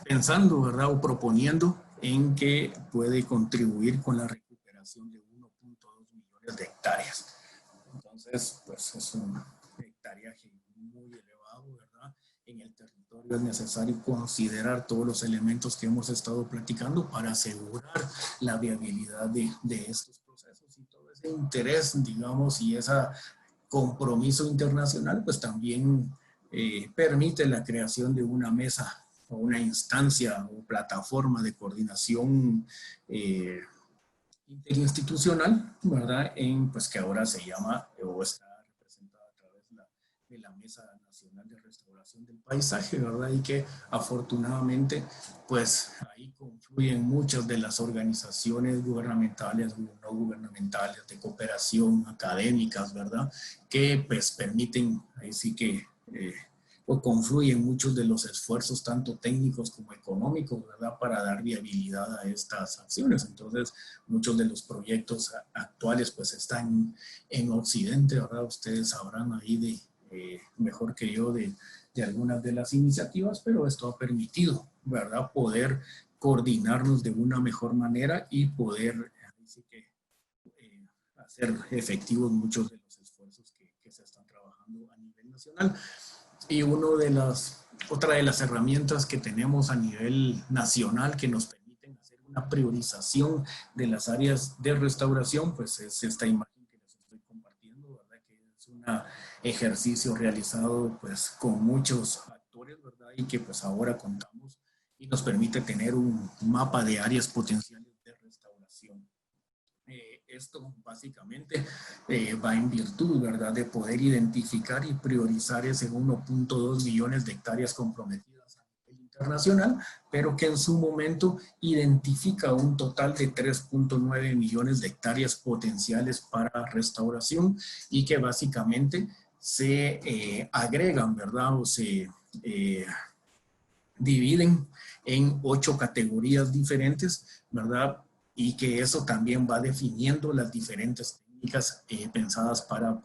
S1: pensando, ¿verdad? O proponiendo en que puede contribuir con la recuperación de 1.2 millones de hectáreas. Entonces, pues es un hectareaje muy elevado, ¿verdad? En el territorio es necesario considerar todos los elementos que hemos estado platicando para asegurar la viabilidad de estos procesos y todo ese interés, digamos, y ese compromiso internacional, pues también permite la creación de una mesa o una instancia o plataforma de coordinación interinstitucional, ¿verdad? Pues que ahora se llama o está representada a través de la Mesa Nacional de Restauración del Paisaje, ¿verdad? Y que afortunadamente, pues ahí confluyen muchas de las organizaciones gubernamentales, no gubernamentales, de cooperación, académicas, ¿verdad? Que pues permiten, ahí sí que o confluyen muchos de los esfuerzos, tanto técnicos como económicos, ¿verdad? Para dar viabilidad a estas acciones. Entonces, muchos de los proyectos actuales pues están en Occidente, ¿verdad? Ustedes sabrán ahí mejor que yo de algunas de las iniciativas, pero esto ha permitido, ¿verdad?, poder coordinarnos de una mejor manera y poder así que, hacer efectivos muchos de los esfuerzos que se están trabajando a nivel nacional. Y otra de las herramientas que tenemos a nivel nacional que nos permiten hacer una priorización de las áreas de restauración, pues es esta imagen que les estoy compartiendo, ¿verdad? Que es un ejercicio realizado pues con muchos actores, ¿verdad? Y que pues ahora contamos y nos permite tener un mapa de áreas potenciales de restauración. Esto básicamente va en virtud, ¿verdad?, de poder identificar y priorizar ese 1.2 millones de hectáreas comprometidas a nivel internacional, pero que en su momento identifica un total de 3.9 millones de hectáreas potenciales para restauración y que básicamente se agregan, ¿verdad?, o se dividen en 8 categorías diferentes, ¿verdad?, y que eso también va definiendo las diferentes técnicas pensadas para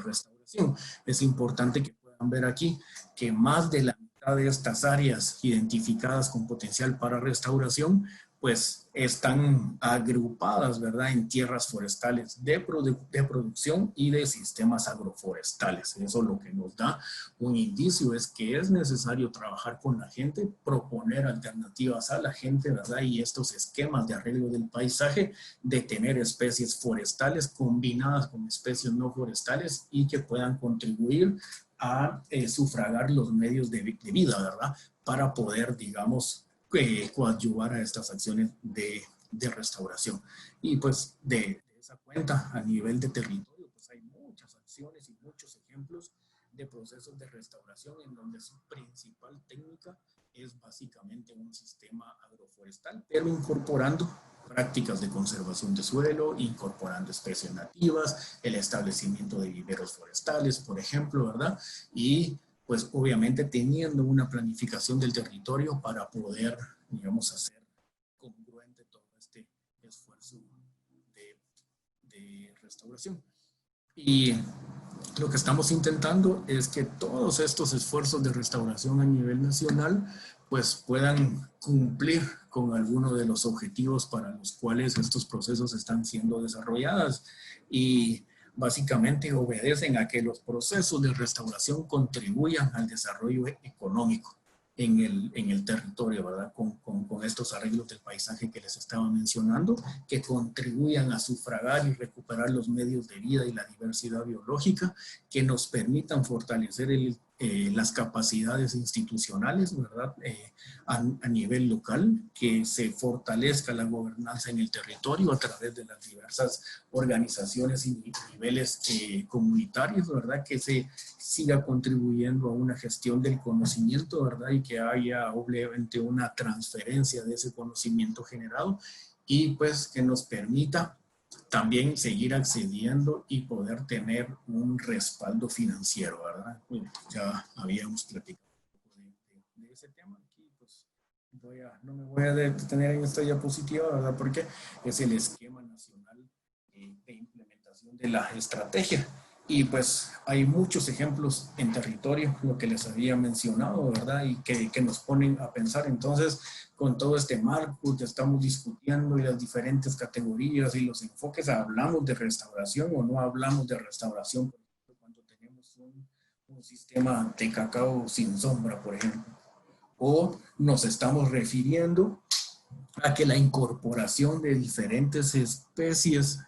S1: restauración. Es importante que puedan ver aquí que más de la mitad de estas áreas identificadas con potencial para restauración, pues están agrupadas, ¿verdad?, en tierras forestales de producción y de sistemas agroforestales. Eso lo que nos da un indicio es que es necesario trabajar con la gente, proponer alternativas a la gente, ¿verdad? Y estos esquemas de arreglo del paisaje, de tener especies forestales combinadas con especies no forestales y que puedan contribuir a sufragar los medios de vida, ¿verdad? Para poder, digamos, coadyuvar a estas acciones de restauración. Y pues de esa cuenta, a nivel de territorio, pues hay muchas acciones y muchos ejemplos de procesos de restauración en donde su principal técnica es básicamente un sistema agroforestal, pero incorporando prácticas de conservación de suelo, incorporando especies nativas, el establecimiento de viveros forestales, por ejemplo, ¿verdad? Y pues obviamente teniendo una planificación del territorio para poder, digamos, hacer congruente todo este esfuerzo de restauración. Y lo que estamos intentando es que todos estos esfuerzos de restauración a nivel nacional pues puedan cumplir con algunos de los objetivos para los cuales estos procesos están siendo desarrollados y básicamente obedecen a que los procesos de restauración contribuyan al desarrollo económico en el territorio, ¿verdad? Con estos arreglos del paisaje que les estaba mencionando, que contribuyan a sufragar y recuperar los medios de vida y la diversidad biológica, que nos permitan fortalecer las capacidades institucionales, ¿verdad? A nivel local, que se fortalezca la gobernanza en el territorio a través de las diversas organizaciones y niveles comunitarios, ¿verdad? Que se siga contribuyendo a una gestión del conocimiento, ¿verdad? Y que haya obviamente una transferencia de ese conocimiento generado y pues que nos permita también seguir accediendo y poder tener un respaldo financiero, ¿verdad? Bueno, ya habíamos platicado de ese tema. Aquí pues no me voy a detener en esta diapositiva, ¿verdad? Porque es el esquema nacional de implementación de la estrategia. Y pues hay muchos ejemplos en territorio, lo que les había mencionado, ¿verdad? Y que nos ponen a pensar. Entonces, con todo este marco que estamos discutiendo y las diferentes categorías y los enfoques, ¿hablamos de restauración o no hablamos de restauración? Por ejemplo, cuando tenemos un sistema de cacao sin sombra, por ejemplo. O nos estamos refiriendo a que la incorporación de diferentes especies,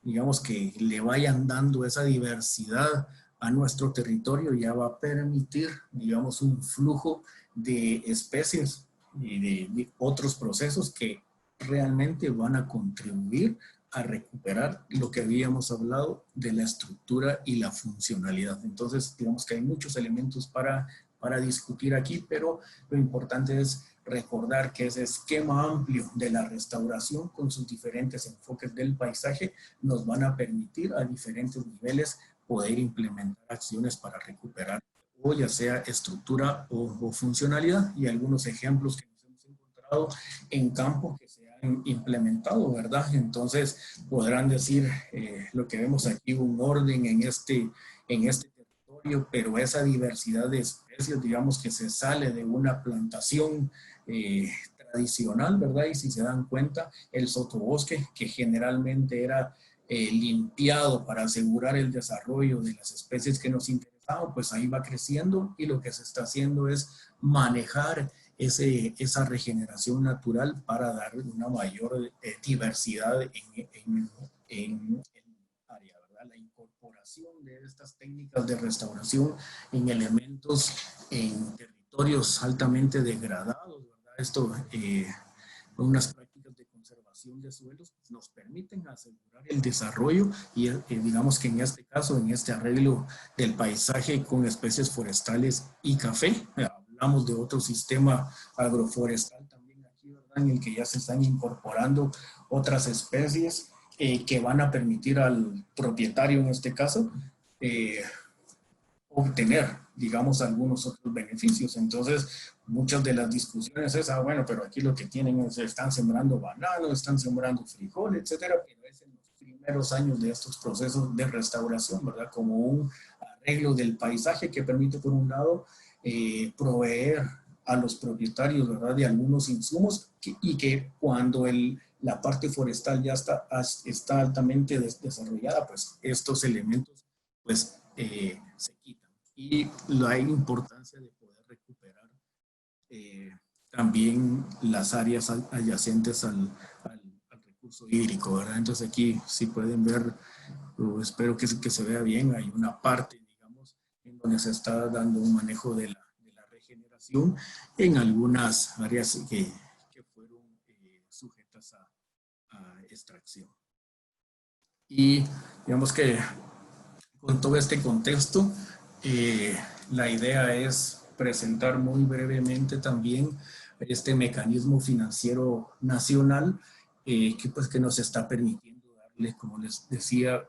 S1: digamos, que le vayan dando esa diversidad a nuestro territorio, ya va a permitir, digamos, un flujo de especies y de otros procesos que realmente van a contribuir a recuperar lo que habíamos hablado de la estructura y la funcionalidad. Entonces, digamos que hay muchos elementos para discutir aquí, pero lo importante es recordar que ese esquema amplio de la restauración con sus diferentes enfoques del paisaje nos van a permitir a diferentes niveles poder implementar acciones para recuperar o ya sea estructura o funcionalidad, y algunos ejemplos que nos hemos encontrado en campo que se han implementado, ¿verdad? Entonces podrán decir lo que vemos aquí, un orden en este territorio, pero esa diversidad de especies, digamos que se sale de una plantación tradicional, ¿verdad? Y si se dan cuenta, el sotobosque, que generalmente era limpiado para asegurar el desarrollo de las especies que nos interesaban, pues ahí va creciendo y lo que se está haciendo es manejar esa regeneración natural para dar una mayor diversidad en área, ¿verdad? La incorporación de estas técnicas de restauración en elementos, en territorios altamente degradados, ¿verdad? Esto, unas prácticas de conservación de suelos nos permiten asegurar el desarrollo y digamos que en este caso, en este arreglo del paisaje con especies forestales y café, hablamos de otro sistema agroforestal también aquí, ¿verdad? En el que ya se están incorporando otras especies que van a permitir al propietario en este caso obtener, digamos, algunos otros beneficios. Entonces, muchas de las discusiones es, bueno, pero aquí lo que tienen es, están sembrando banano, están sembrando frijol, etcétera, pero es en los primeros años de estos procesos de restauración, ¿verdad? Como un arreglo del paisaje que permite, por un lado, proveer a los propietarios, ¿verdad?, de algunos insumos y que cuando la parte forestal ya está altamente desarrollada, pues estos elementos, pues, se quitan. Y la importancia de poder recuperar también las áreas adyacentes al recurso hídrico, ¿verdad? Entonces aquí, si pueden ver, espero que se vea bien, hay una parte, digamos, en donde se está dando un manejo de la regeneración en algunas áreas que fueron sujetas a extracción. Y digamos que con todo este contexto, la idea es presentar muy brevemente también este mecanismo financiero nacional que nos está permitiendo darle, como les decía,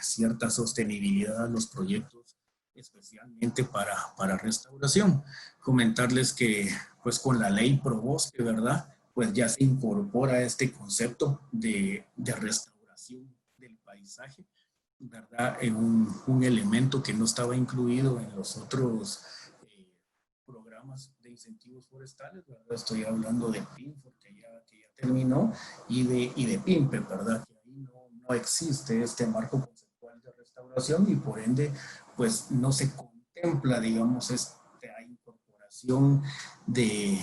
S1: cierta sostenibilidad a los proyectos, especialmente para restauración. Comentarles que pues con la ley Probosque, ¿verdad? Pues ya se incorpora este concepto de restauración del paisaje, ¿verdad? En un elemento que no estaba incluido en los otros programas de incentivos forestales, ¿verdad? Estoy hablando de PINFOR, que ya terminó, y de PIMPE, ¿verdad? Que ahí no existe este marco conceptual de restauración y por ende, pues no se contempla, digamos, esta incorporación de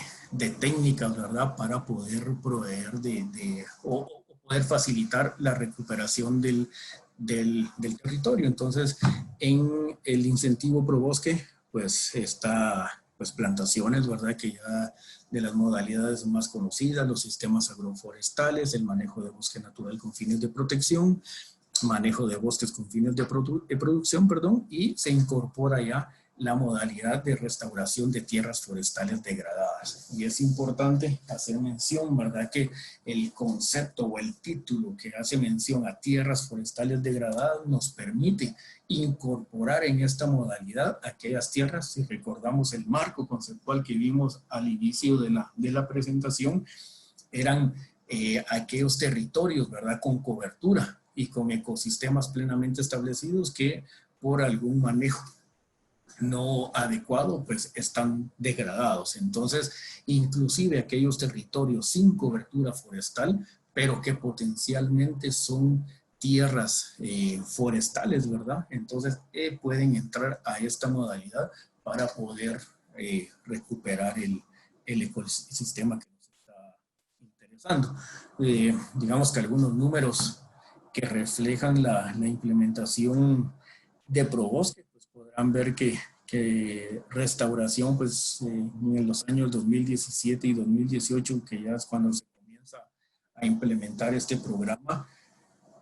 S1: técnicas, ¿verdad? Para poder proveer o poder facilitar la recuperación del territorio. Entonces, en el incentivo Probosque, pues está pues plantaciones, ¿verdad? Que ya de las modalidades más conocidas, los sistemas agroforestales, el manejo de bosque natural con fines de protección, manejo de bosques con fines de producción, perdón, y se incorpora ya la modalidad de restauración de tierras forestales degradadas. Y es importante hacer mención, ¿verdad?, que el concepto o el título que hace mención a tierras forestales degradadas nos permite incorporar en esta modalidad aquellas tierras, si recordamos el marco conceptual que vimos al inicio de la presentación, eran aquellos territorios, ¿verdad?, con cobertura y con ecosistemas plenamente establecidos que por algún manejo no adecuado, pues están degradados. Entonces, inclusive aquellos territorios sin cobertura forestal, pero que potencialmente son tierras forestales, ¿verdad? Entonces, pueden entrar a esta modalidad para poder recuperar el ecosistema que nos está interesando. Digamos que algunos números que reflejan la implementación de Probosque, pues podrán ver que restauración, pues en los años 2017 y 2018, que ya es cuando se comienza a implementar este programa,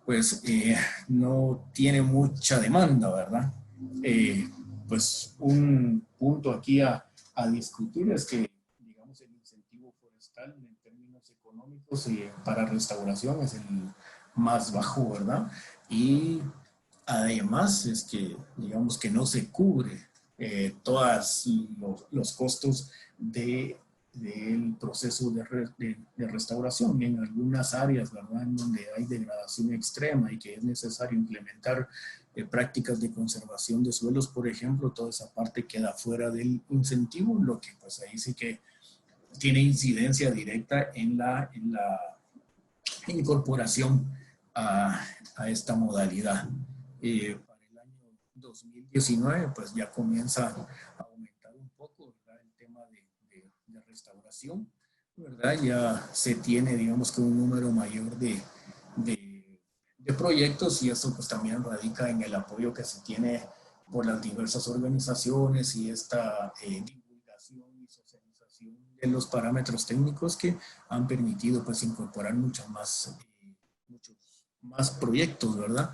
S1: pues no tiene mucha demanda, ¿verdad? Pues un punto aquí a discutir es que, digamos, el incentivo forestal en términos económicos para restauración es el más bajo, ¿verdad? Y además es que, digamos, que no se cubre todos los costos del proceso de restauración. En algunas áreas, ¿verdad?, en donde hay degradación extrema y que es necesario implementar prácticas de conservación de suelos, por ejemplo, toda esa parte queda fuera del incentivo, lo que pues ahí sí que tiene incidencia directa en la incorporación a esta modalidad. Para el año 2019, pues ya comienza a aumentar un poco, ¿verdad?, el tema de restauración, ¿verdad? Ya se tiene, digamos, que un número mayor de proyectos, y eso pues también radica en el apoyo que se tiene por las diversas organizaciones y esta divulgación y socialización de los parámetros técnicos que han permitido pues incorporar muchos más proyectos, ¿verdad?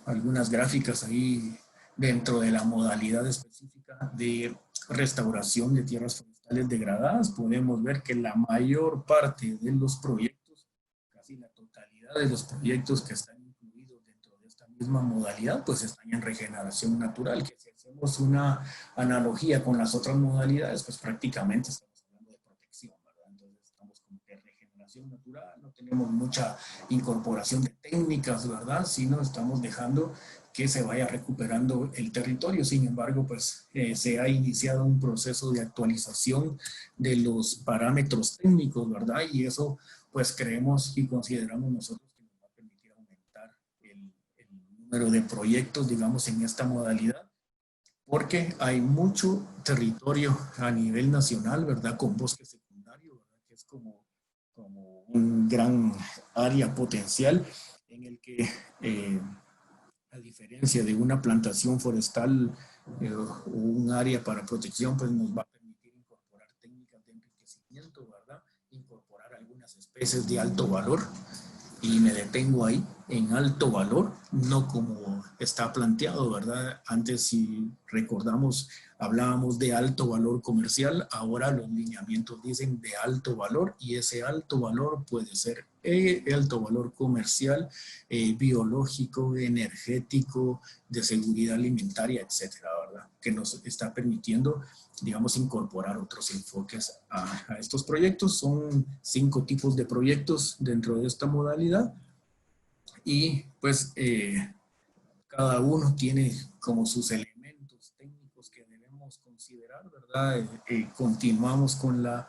S1: Algunas gráficas ahí dentro de la modalidad específica de restauración de tierras forestales degradadas, podemos ver que la mayor parte de los proyectos, casi la totalidad de los proyectos que están incluidos dentro de esta misma modalidad, pues están en regeneración natural, que si hacemos una analogía con las otras modalidades, pues prácticamente estamos hablando de protección, ¿verdad? Entonces estamos como que regeneración natural, no tenemos mucha incorporación de técnicas, ¿verdad? Sino estamos dejando que se vaya recuperando el territorio. Sin embargo, pues se ha iniciado un proceso de actualización de los parámetros técnicos, ¿verdad? Y eso, pues creemos y consideramos nosotros que nos va a permitir aumentar el número de proyectos, digamos, en esta modalidad, porque hay mucho territorio a nivel nacional, ¿verdad? Con bosque secundario, ¿verdad? Que es como un gran área potencial en el que, a diferencia de una plantación forestal o un área para protección, pues nos va a permitir incorporar técnicas de enriquecimiento, ¿verdad? Incorporar algunas especies de alto valor, y me detengo ahí, en alto valor, no como está planteado, ¿verdad? Antes, si recordamos, hablábamos de alto valor comercial, ahora los lineamientos dicen de alto valor, y ese alto valor puede ser alto valor comercial, biológico, energético, de seguridad alimentaria, etcétera, ¿verdad? Que nos está permitiendo, digamos, incorporar otros enfoques a estos proyectos. Son 5 tipos de proyectos dentro de esta modalidad, y pues cada uno tiene como sus elementos técnicos que debemos considerar, ¿verdad? Continuamos con la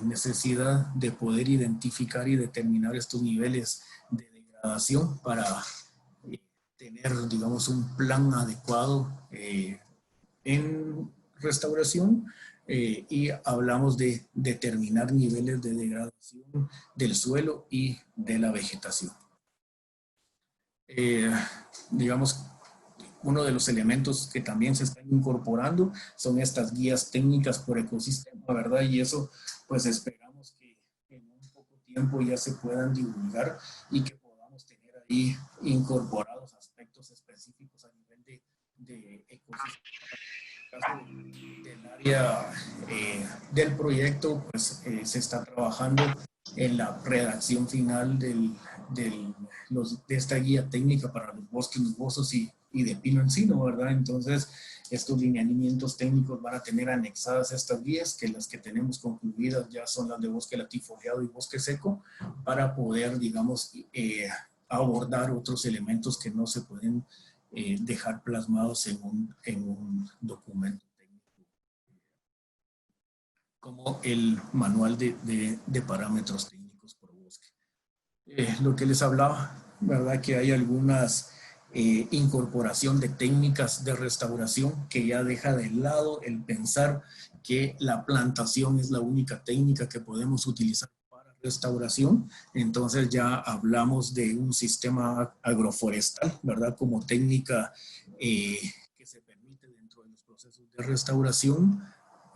S1: necesidad de poder identificar y determinar estos niveles de degradación para tener, digamos, un plan adecuado en restauración, y hablamos de determinar niveles de degradación del suelo y de la vegetación. Digamos, uno de los elementos que también se están incorporando son estas guías técnicas por ecosistema, ¿verdad? Y eso, pues esperamos que en un poco tiempo ya se puedan divulgar y que podamos tener ahí incorporados aspectos específicos a nivel de ecosistema. En el caso del área del proyecto, pues se está trabajando en la redacción final de esta guía técnica para los bosques nubosos y de pino encino, ¿verdad? Entonces, estos lineamientos técnicos van a tener anexadas estas guías, que las que tenemos concluidas ya son las de bosque latifoliado y bosque seco, para poder, digamos, abordar otros elementos que no se pueden dejar plasmados en un documento técnico, como el manual de parámetros técnicos por bosque. Lo que les hablaba, ¿verdad? Que hay algunas incorporación de técnicas de restauración que ya deja de lado el pensar que la plantación es la única técnica que podemos utilizar para restauración. Entonces ya hablamos de un sistema agroforestal, ¿verdad? Como técnica que se permite dentro de los procesos de restauración.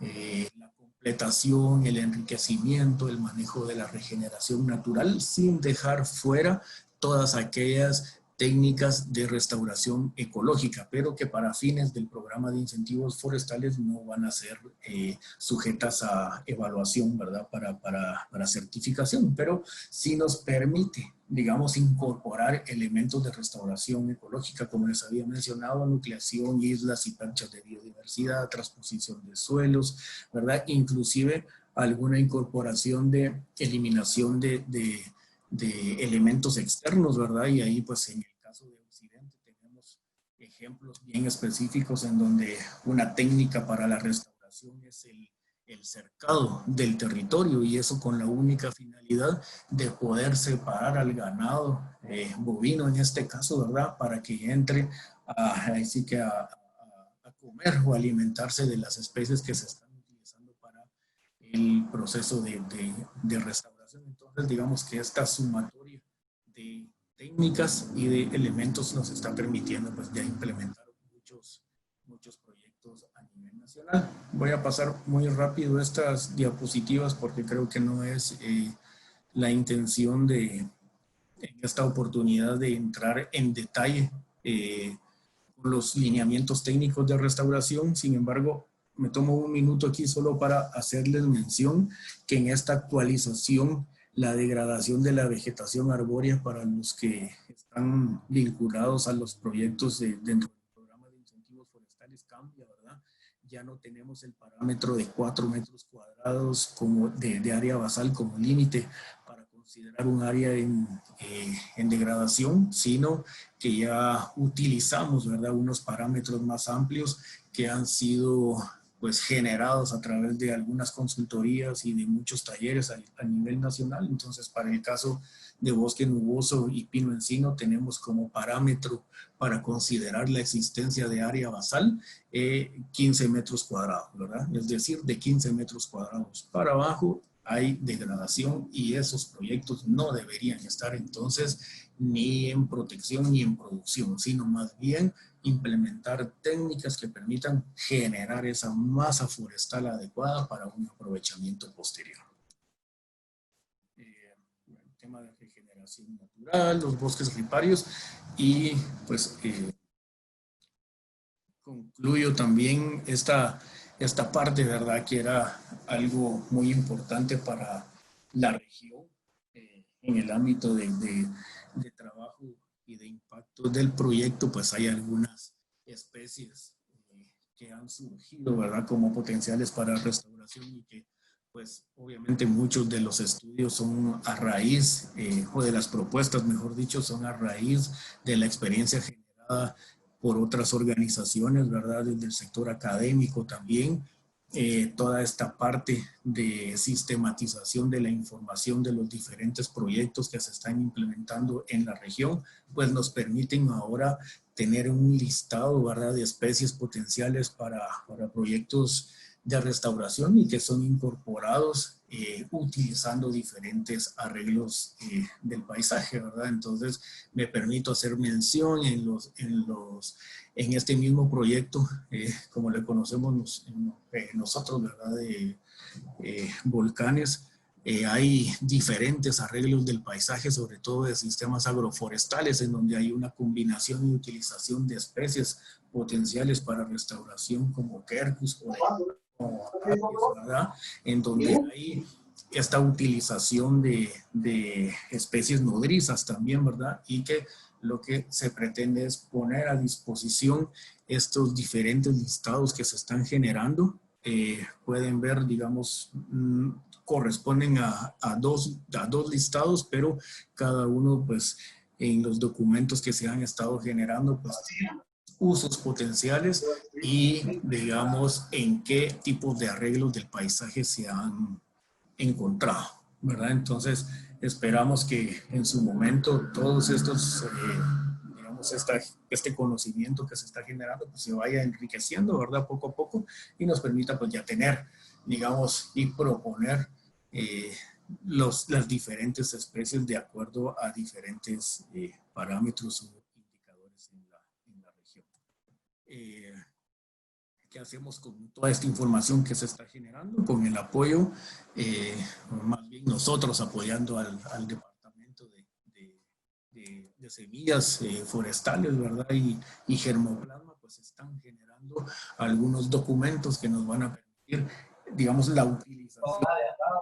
S1: La completación, el enriquecimiento, el manejo de la regeneración natural, sin dejar fuera todas aquellas técnicas de restauración ecológica, pero que para fines del programa de incentivos forestales no van a ser sujetas a evaluación, ¿verdad? Para certificación, pero sí nos permite, digamos, incorporar elementos de restauración ecológica, como les había mencionado, nucleación, islas y perchas de biodiversidad, transposición de suelos, ¿verdad? Inclusive alguna incorporación de eliminación de elementos externos, ¿verdad? Y ahí, pues, en el caso de Occidente tenemos ejemplos bien específicos en donde una técnica para la restauración es el cercado del territorio, y eso con la única finalidad de poder separar al ganado bovino en este caso, ¿verdad? Para que entre así que a comer o alimentarse de las especies que se están utilizando para el proceso de restauración. Entonces, digamos que esta sumatoria de técnicas y de elementos nos está permitiendo pues ya implementar muchos proyectos a nivel nacional. Voy a pasar muy rápido estas diapositivas porque creo que no es la intención de en esta oportunidad de entrar en detalle con los lineamientos técnicos de restauración. Sin embargo, me tomo un minuto aquí solo para hacerles mención que en esta actualización la degradación de la vegetación arbórea para los que están vinculados a los proyectos dentro del programa de incentivos forestales cambia, ¿verdad? Ya no tenemos el parámetro de 4 metros cuadrados como de área basal como límite para considerar un área en degradación, sino que ya utilizamos, ¿verdad?, unos parámetros más amplios que han sido pues generados a través de algunas consultorías y de muchos talleres a nivel nacional. Entonces, para el caso de bosque nuboso y pino encino, tenemos como parámetro para considerar la existencia de área basal 15 metros cuadrados, ¿verdad? Es decir, de 15 metros cuadrados para abajo hay degradación y esos proyectos no deberían estar entonces ni en protección ni en producción, sino más bien implementar técnicas que permitan generar esa masa forestal adecuada para un aprovechamiento posterior. El tema de regeneración natural, los bosques riparios y pues concluyo también esta parte, ¿verdad?, que era algo muy importante para la región en el ámbito de trabajo y de impacto del proyecto. Pues hay algunas especies que han surgido, ¿verdad?, como potenciales para restauración y que pues obviamente muchos de los estudios son a raíz, o de las propuestas, mejor dicho, son a raíz de la experiencia generada por otras organizaciones, ¿verdad?, desde el sector académico también. Toda esta parte de sistematización de la información de los diferentes proyectos que se están implementando en la región, pues nos permiten ahora tener un listado, ¿verdad?, de especies potenciales para proyectos de restauración y que son incorporados utilizando diferentes arreglos del paisaje, ¿verdad? Entonces, me permito hacer mención en este mismo proyecto, como le conocemos nosotros, ¿verdad?, de volcanes. Hay diferentes arreglos del paisaje, sobre todo de sistemas agroforestales, en donde hay una combinación y utilización de especies potenciales para restauración como quercus o ¿verdad?, en donde hay esta utilización de especies nodrizas también, ¿verdad? Y que lo que se pretende es poner a disposición estos diferentes listados que se están generando. Pueden ver, digamos, corresponden a dos listados, pero cada uno, pues, en los documentos que se han estado generando, pues, usos potenciales y, digamos, en qué tipos de arreglos del paisaje se han encontrado, ¿verdad? Entonces, esperamos que en su momento todos estos, digamos, este conocimiento que se está generando, pues se vaya enriqueciendo, ¿verdad? Poco a poco, y nos permita, pues, ya tener, digamos, y proponer las diferentes especies de acuerdo a diferentes parámetros o indicadores en la región. ¿Qué hacemos con toda esta información que se está generando? Con el apoyo, más bien nosotros apoyando al departamento de semillas forestales, ¿verdad? Y germoplasma, pues están generando algunos documentos que nos van a permitir, digamos, la utilización de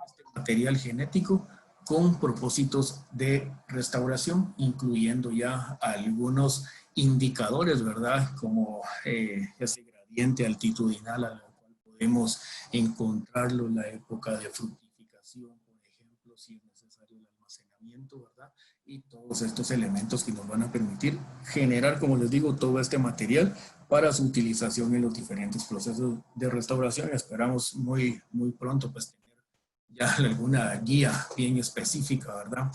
S1: este material genético con propósitos de restauración, incluyendo ya algunos indicadores, ¿verdad?, como ese gradiente altitudinal al cual podemos encontrarlo en la época de fructificación, por ejemplo, si es necesario el almacenamiento almacenamiento, ¿verdad? Y todos estos elementos que nos van a permitir generar, como les digo, todo este material para su utilización en los diferentes procesos de restauración. Esperamos muy pronto pues tener ya alguna guía bien específica, ¿verdad?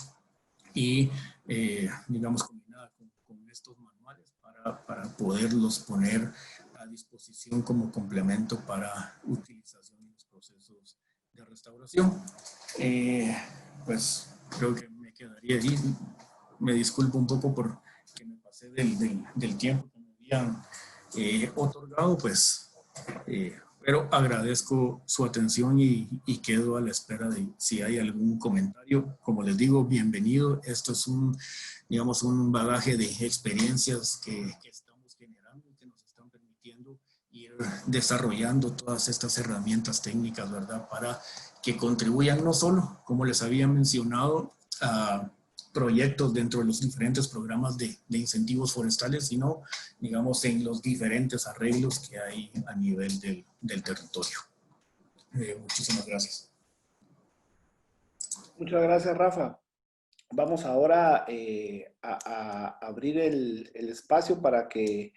S1: Y digamos combinada con estos manuales para poderlos poner a disposición como complemento para utilización en los procesos de restauración. Pues creo que me quedaría ahí. Me disculpo un poco por que me pasé del tiempo que me habían otorgado, pues, pero agradezco su atención y quedo a la espera de si hay algún comentario. Como les digo, bienvenido. Esto es digamos, un bagaje de experiencias que estamos generando y que nos están permitiendo ir desarrollando todas estas herramientas técnicas, ¿verdad? Para que contribuyan no solo, como les había mencionado, a proyectos dentro de los diferentes programas de incentivos forestales, sino, digamos, en los diferentes arreglos que hay a nivel del territorio. Muchísimas gracias.
S2: Muchas gracias, Rafa. Vamos ahora a abrir el espacio para que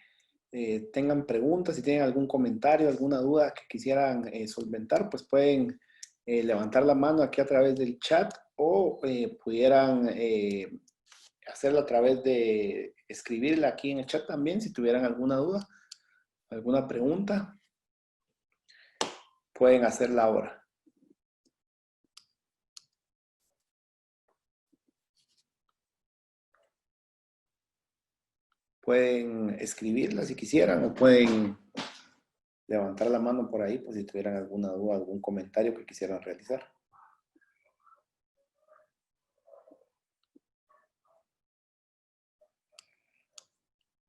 S2: tengan preguntas, si tienen algún comentario, alguna duda que quisieran solventar, pues pueden levantar la mano aquí a través del chat o pudieran hacerlo a través de escribirla aquí en el chat también, si tuvieran alguna duda, alguna pregunta, pueden hacerla ahora. Pueden escribirla si quisieran o pueden levantar la mano por ahí, pues si tuvieran alguna duda, algún comentario que quisieran realizar.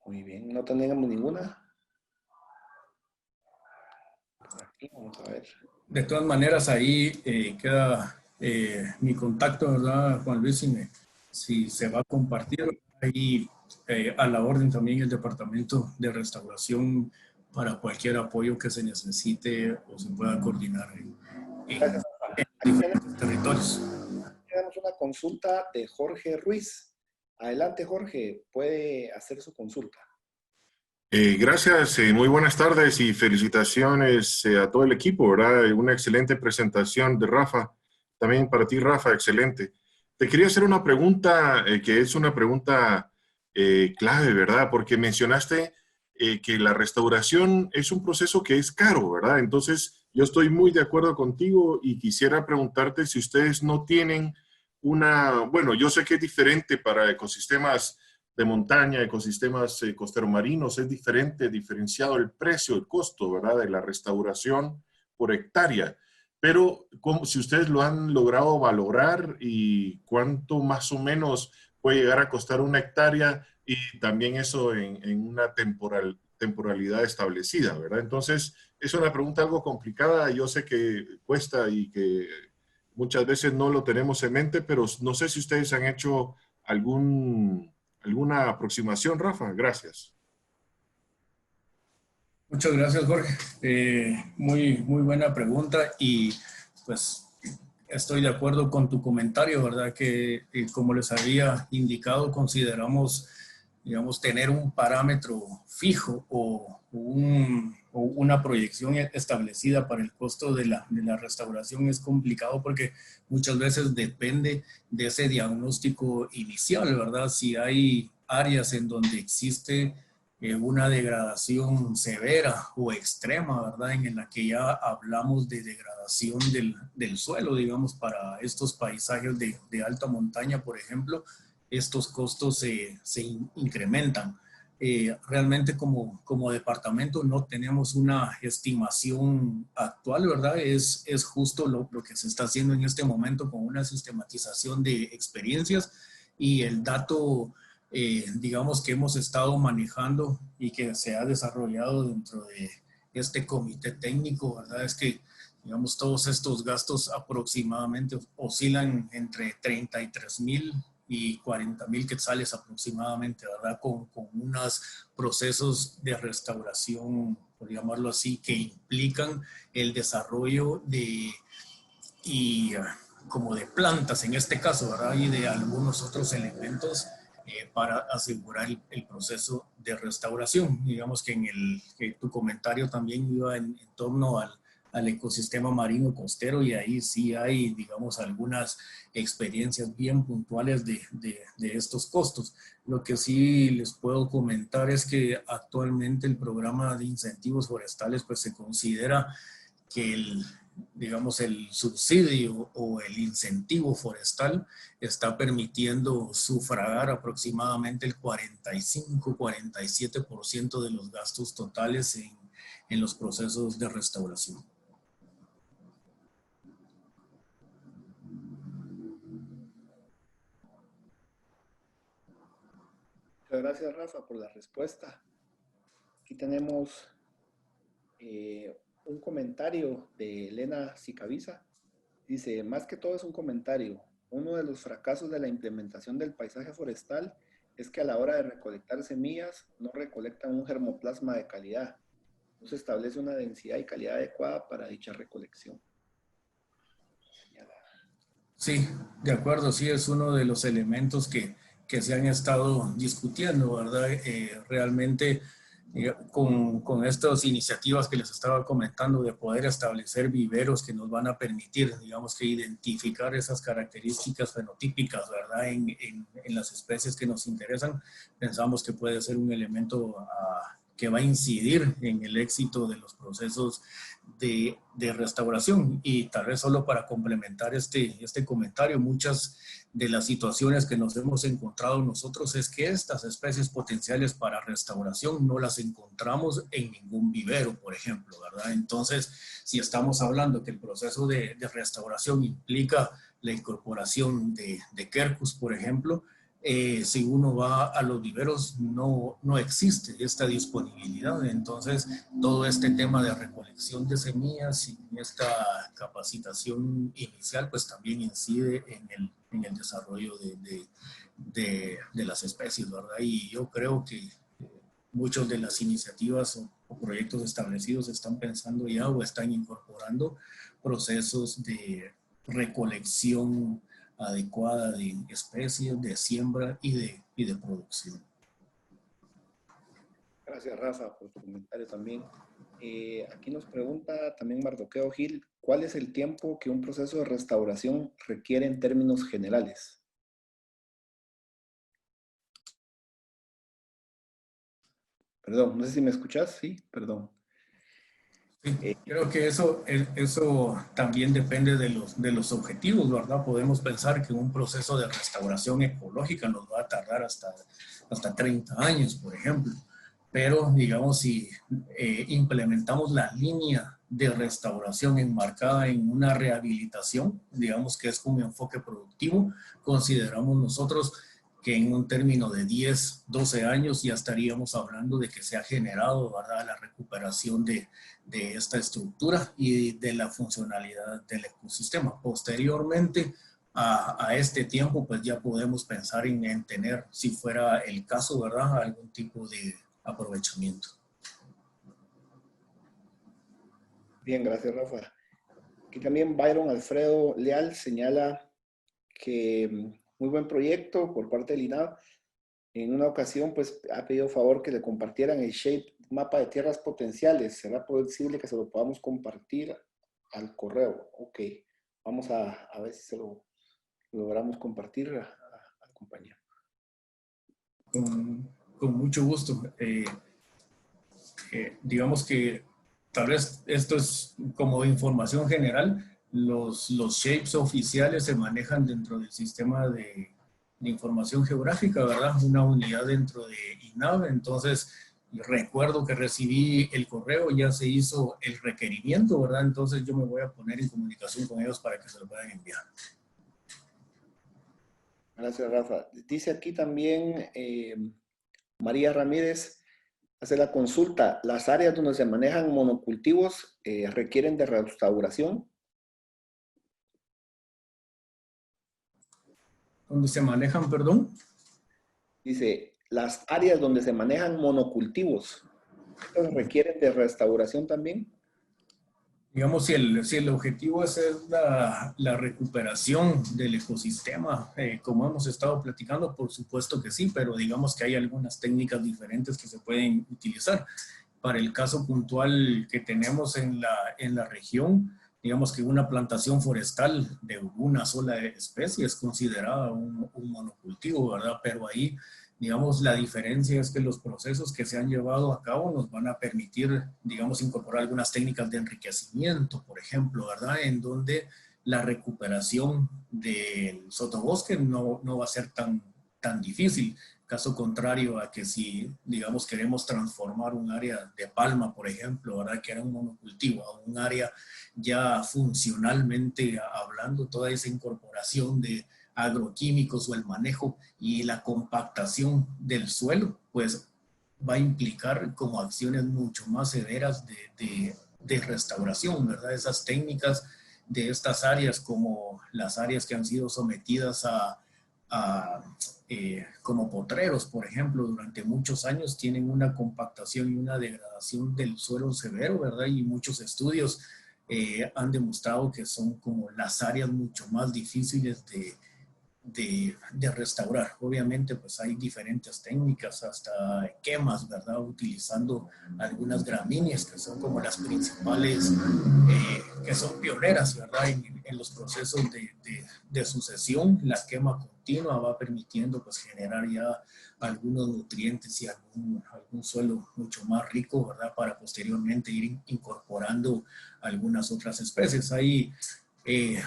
S2: Muy bien, no tenemos ninguna. Por aquí, vamos a ver.
S1: De todas maneras, ahí queda mi contacto, ¿verdad, Juan Luis? Si se va a compartir, ahí a la orden también el Departamento de Restauración para cualquier apoyo que se necesite o se pueda coordinar en diferentes territorios.
S2: Tenemos una consulta de Jorge Ruiz. Adelante, Jorge, puede hacer su consulta.
S3: Gracias, muy buenas tardes y felicitaciones a todo el equipo, ¿verdad? Una excelente presentación de Rafa. También para ti, Rafa, excelente. Te quería hacer una pregunta que es una pregunta clave, ¿verdad? Porque mencionaste que la restauración es un proceso que es caro, ¿verdad? Entonces, yo estoy muy de acuerdo contigo y quisiera preguntarte si ustedes no tienen bueno, yo sé que es diferente para ecosistemas de montaña, ecosistemas costeros marinos, es diferenciado el precio, el costo, ¿verdad? De la restauración por hectárea. Pero si ustedes lo han logrado valorar y cuánto más o menos puede llegar a costar una hectárea y también eso en una temporalidad establecida, ¿verdad? Entonces, es una pregunta algo complicada. Yo sé que cuesta y que muchas veces no lo tenemos en mente, pero no sé si ustedes han hecho alguna aproximación, Rafa. Gracias.
S1: Muchas gracias, Jorge. Muy buena pregunta y pues estoy de acuerdo con tu comentario, ¿verdad? Que como les había indicado, consideramos, digamos, tener un parámetro fijo o una proyección establecida para el costo de la restauración es complicado porque muchas veces depende de ese diagnóstico inicial, ¿verdad? Si hay áreas en donde existe una degradación severa o extrema, ¿verdad? En la que ya hablamos de degradación del suelo, digamos, para estos paisajes de alta montaña, por ejemplo, estos costos se incrementan. Realmente como departamento no tenemos una estimación actual, ¿verdad? Es justo lo que se está haciendo en este momento con una sistematización de experiencias y el dato digamos, que hemos estado manejando y que se ha desarrollado dentro de este comité técnico, ¿verdad? Es que, digamos, todos estos gastos aproximadamente oscilan entre 33,000 y 40,000 quetzales aproximadamente, ¿verdad? Con unos procesos de restauración, por llamarlo así, que implican el desarrollo y como de plantas en este caso, ¿verdad? Y de algunos otros elementos para asegurar el proceso de restauración. Digamos que que tu comentario también iba en torno al ecosistema marino costero, y ahí sí hay, digamos, algunas experiencias bien puntuales de estos costos. Lo que sí les puedo comentar es que actualmente el programa de incentivos forestales pues se considera que digamos, el subsidio o el incentivo forestal está permitiendo sufragar aproximadamente el 45-47% de los gastos totales en los procesos de restauración.
S2: Muchas gracias, Rafa, por la respuesta. Aquí tenemos un comentario de Elena Sicaviza. Dice, más que todo es un comentario. Uno de los fracasos de la implementación del paisaje forestal es que a la hora de recolectar semillas no recolectan un germoplasma de calidad. No se establece una densidad y calidad adecuada para dicha recolección.
S1: Sí, de acuerdo, sí, es uno de los elementos que se han estado discutiendo, ¿verdad? Realmente con estas iniciativas que les estaba comentando de poder establecer viveros que nos van a permitir, digamos, que identificar esas características fenotípicas, ¿verdad? En las especies que nos interesan, pensamos que puede ser un elemento que va a incidir en el éxito de los procesos de restauración. Y tal vez solo para complementar este comentario, muchas de las situaciones que nos hemos encontrado nosotros es que estas especies potenciales para restauración no las encontramos en ningún vivero, por ejemplo, ¿verdad? Entonces, si estamos hablando que el proceso de restauración implica la incorporación de quercus, por ejemplo, si uno va a los viveros no existe esta disponibilidad. Entonces, todo este tema de recolección de semillas y esta capacitación inicial, pues también incide en el desarrollo de las especies, ¿verdad? Y yo creo que muchas de las iniciativas o proyectos establecidos están pensando ya o están incorporando procesos de recolección adecuada de especies, de siembra y de producción.
S2: Gracias, Rafa, por tu comentario también. Aquí nos pregunta también Mardoqueo Gil, ¿cuál es el tiempo que un proceso de restauración requiere en términos generales? Perdón, no sé si me escuchas. Sí, perdón.
S1: Sí, creo que eso también depende de los objetivos, ¿verdad? Podemos pensar que un proceso de restauración ecológica nos va a tardar hasta 30 años, por ejemplo. Pero, digamos, si implementamos la línea de restauración enmarcada en una rehabilitación, digamos que es un enfoque productivo, consideramos nosotros que en un término de 10, 12 años ya estaríamos hablando de que se ha generado, ¿verdad?, la recuperación de esta estructura y de la funcionalidad del ecosistema. Posteriormente a este tiempo, pues ya podemos pensar en tener, si fuera el caso, ¿verdad?, algún tipo de aprovechamiento.
S2: Bien, gracias, Rafa. Aquí también Byron Alfredo Leal señala que muy buen proyecto por parte del INAV. En una ocasión, pues, ha pedido favor que le compartieran el SHAPE, mapa de tierras potenciales. ¿Será posible que se lo podamos compartir al correo? Ok, vamos a ver si se lo logramos compartir al compañero.
S1: Con mucho gusto. Digamos que tal vez esto es como información general. Los shapes oficiales se manejan dentro del sistema de información geográfica, ¿verdad? Una unidad dentro de INAV. Entonces, recuerdo que recibí el correo, ya se hizo el requerimiento, ¿verdad? Entonces yo me voy a poner en comunicación con ellos para que se lo puedan enviar.
S2: Gracias, Rafa. Dice aquí también María Ramírez, hace la consulta, ¿las áreas donde se manejan monocultivos requieren de restauración?
S1: ¿Dónde se manejan, perdón?
S2: Dice, las áreas donde se manejan monocultivos, ¿estas requieren de restauración también?
S1: Digamos, si el objetivo es la recuperación del ecosistema, como hemos estado platicando, por supuesto que sí, pero digamos que hay algunas técnicas diferentes que se pueden utilizar. Para el caso puntual que tenemos en la región, digamos que una plantación forestal de una sola especie es considerada un monocultivo, ¿verdad? Pero ahí, digamos, la diferencia es que los procesos que se han llevado a cabo nos van a permitir, digamos, incorporar algunas técnicas de enriquecimiento, por ejemplo, ¿verdad? En donde la recuperación del sotobosque no va a ser tan difícil. Caso contrario a que si, digamos, queremos transformar un área de palma, por ejemplo, ¿verdad? Que era un monocultivo, a un área ya funcionalmente hablando, toda esa incorporación de agroquímicos o el manejo y la compactación del suelo, pues va a implicar como acciones mucho más severas de restauración, ¿verdad? Esas técnicas de estas áreas, como las áreas que han sido sometidas como potreros, por ejemplo, durante muchos años tienen una compactación y una degradación del suelo severo, ¿verdad? Y muchos estudios han demostrado que son como las áreas mucho más difíciles de restaurar. Obviamente, pues hay diferentes técnicas, hasta quemas, ¿verdad? Utilizando algunas gramíneas que son como las principales, que son pioneras, ¿verdad? En los procesos de sucesión. La quema continua va permitiendo, pues, generar ya algunos nutrientes y algún suelo mucho más rico, ¿verdad? Para posteriormente ir incorporando algunas otras especies. Hay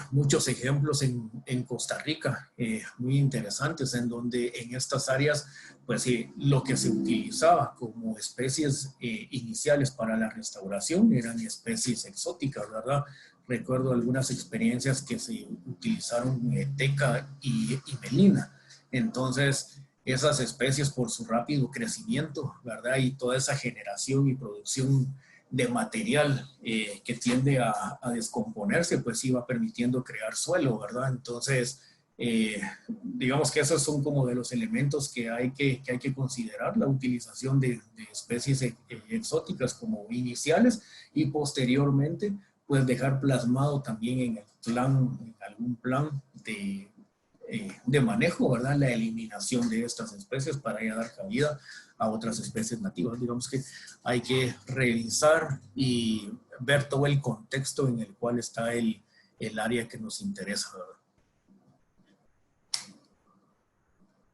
S1: muchos ejemplos en Costa Rica muy interesantes, en donde en estas áreas, pues lo que se utilizaba como especies iniciales para la restauración eran especies exóticas, ¿verdad? Recuerdo algunas experiencias que se utilizaron teca y melina. Entonces, esas especies, por su rápido crecimiento, ¿verdad? Y toda esa generación y producción de material que tiende a descomponerse, pues iba permitiendo crear suelo, ¿verdad? Entonces, digamos que esos son como de los elementos que hay que considerar, la utilización de especies exóticas como iniciales y posteriormente, pues dejar plasmado también en algún plan de manejo, ¿verdad? La eliminación de estas especies para ya dar cabida a otras especies nativas. Digamos que hay que revisar y ver todo el contexto en el cual está el área que nos interesa, ¿verdad?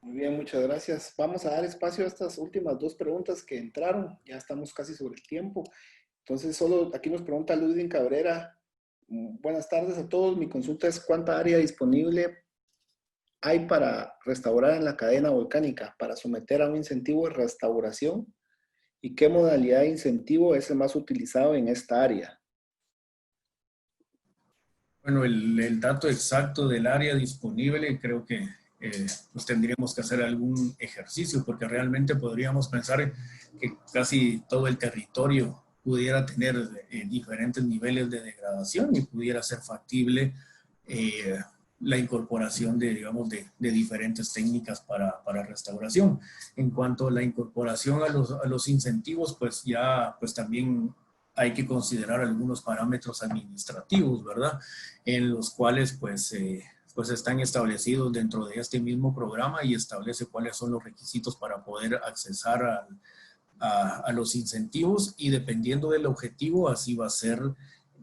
S2: Muy bien, muchas gracias. Vamos a dar espacio a estas últimas dos preguntas que entraron. Ya estamos casi sobre el tiempo. Entonces, solo aquí nos pregunta Ludwig Cabrera. Buenas tardes a todos. Mi consulta es: ¿cuánta área disponible hay para restaurar en la cadena volcánica para someter a un incentivo de restauración? ¿Y qué modalidad de incentivo es el más utilizado en esta área?
S1: Bueno, el dato exacto del área disponible, creo que pues tendríamos que hacer algún ejercicio, porque realmente podríamos pensar que casi todo el territorio pudiera tener diferentes niveles de degradación y pudiera ser factible la incorporación digamos, de diferentes técnicas para restauración. En cuanto a la incorporación a los incentivos, pues ya pues también hay que considerar algunos parámetros administrativos, ¿verdad? En los cuales pues están establecidos dentro de este mismo programa y establece cuáles son los requisitos para poder accesar a los incentivos, y dependiendo del objetivo, así va a ser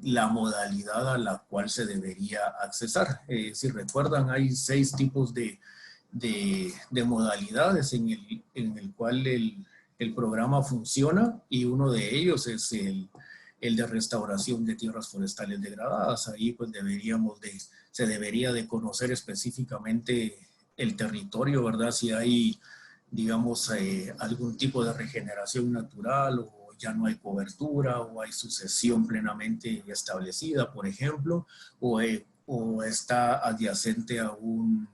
S1: la modalidad a la cual se debería accesar. Si recuerdan, hay 6 tipos de modalidades en el cual el programa funciona, y uno de ellos es el de restauración de tierras forestales degradadas. Ahí pues se debería de conocer específicamente el territorio, ¿verdad? Si hay, digamos, algún tipo de regeneración natural, o ya no hay cobertura, o hay sucesión plenamente establecida, por ejemplo, o está adyacente a un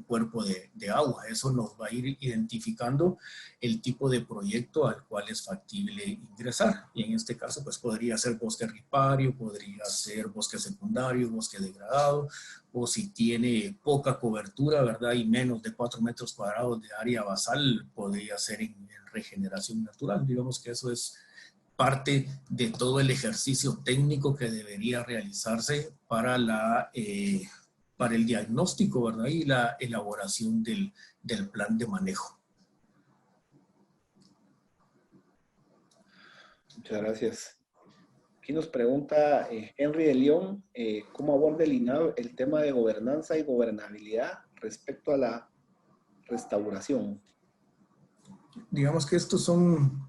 S1: cuerpo de agua. Eso nos va a ir identificando el tipo de proyecto al cual es factible ingresar. Y en este caso, pues podría ser bosque ripario, podría ser bosque secundario, bosque degradado, o si tiene poca cobertura, ¿verdad? Y menos de 4 metros cuadrados de área basal, podría ser en regeneración natural. Digamos que eso es parte de todo el ejercicio técnico que debería realizarse para el diagnóstico, ¿verdad? Y la elaboración del plan de manejo.
S2: Muchas gracias. Aquí nos pregunta Henry de León, ¿cómo aborda el INAV el tema de gobernanza y gobernabilidad respecto a la restauración?
S1: Digamos que estos son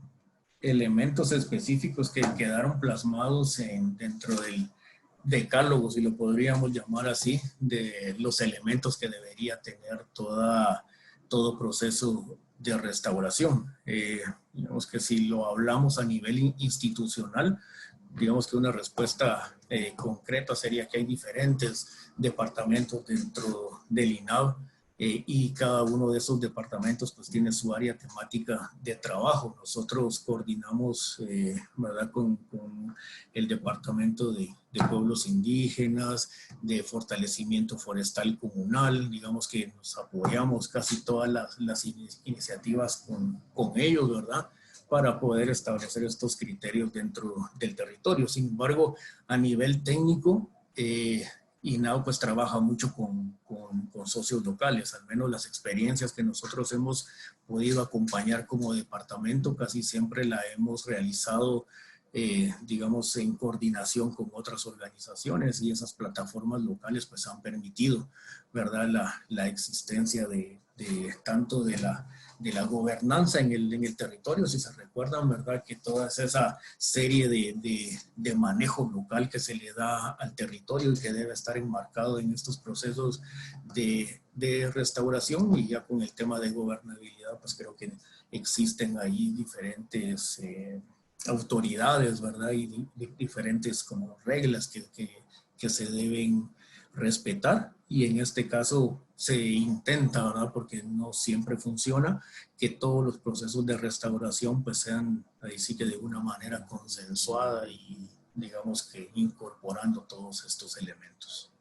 S1: elementos específicos que quedaron plasmados dentro del decálogo, si lo podríamos llamar así, de los elementos que debería tener todo proceso de restauración. Digamos que si lo hablamos a nivel institucional, digamos que una respuesta concreta sería que hay diferentes departamentos dentro del INAV y cada uno de esos departamentos pues tiene su área temática de trabajo. Nosotros coordinamos, ¿verdad? Con el Departamento de Pueblos Indígenas, de Fortalecimiento Forestal Comunal, digamos que nos apoyamos casi todas las iniciativas con ellos, ¿verdad? Para poder establecer estos criterios dentro del territorio. Sin embargo, a nivel técnico, INAV pues trabaja mucho con socios locales, al menos las experiencias que nosotros hemos podido acompañar como departamento casi siempre la hemos realizado digamos en coordinación con otras organizaciones, y esas plataformas locales pues han permitido, ¿verdad? La existencia de tanto de la gobernanza en el territorio. Si se recuerdan, ¿verdad? Que toda esa serie de manejo local que se le da al territorio y que debe estar enmarcado en estos procesos de restauración, y ya con el tema de gobernabilidad, pues creo que existen ahí diferentes autoridades, ¿verdad? Y diferentes como reglas que se deben respetar, y en este caso se intenta, ¿verdad? Porque no siempre funciona, que todos los procesos de restauración pues sean ahí sí que de una manera consensuada y digamos que incorporando todos estos elementos.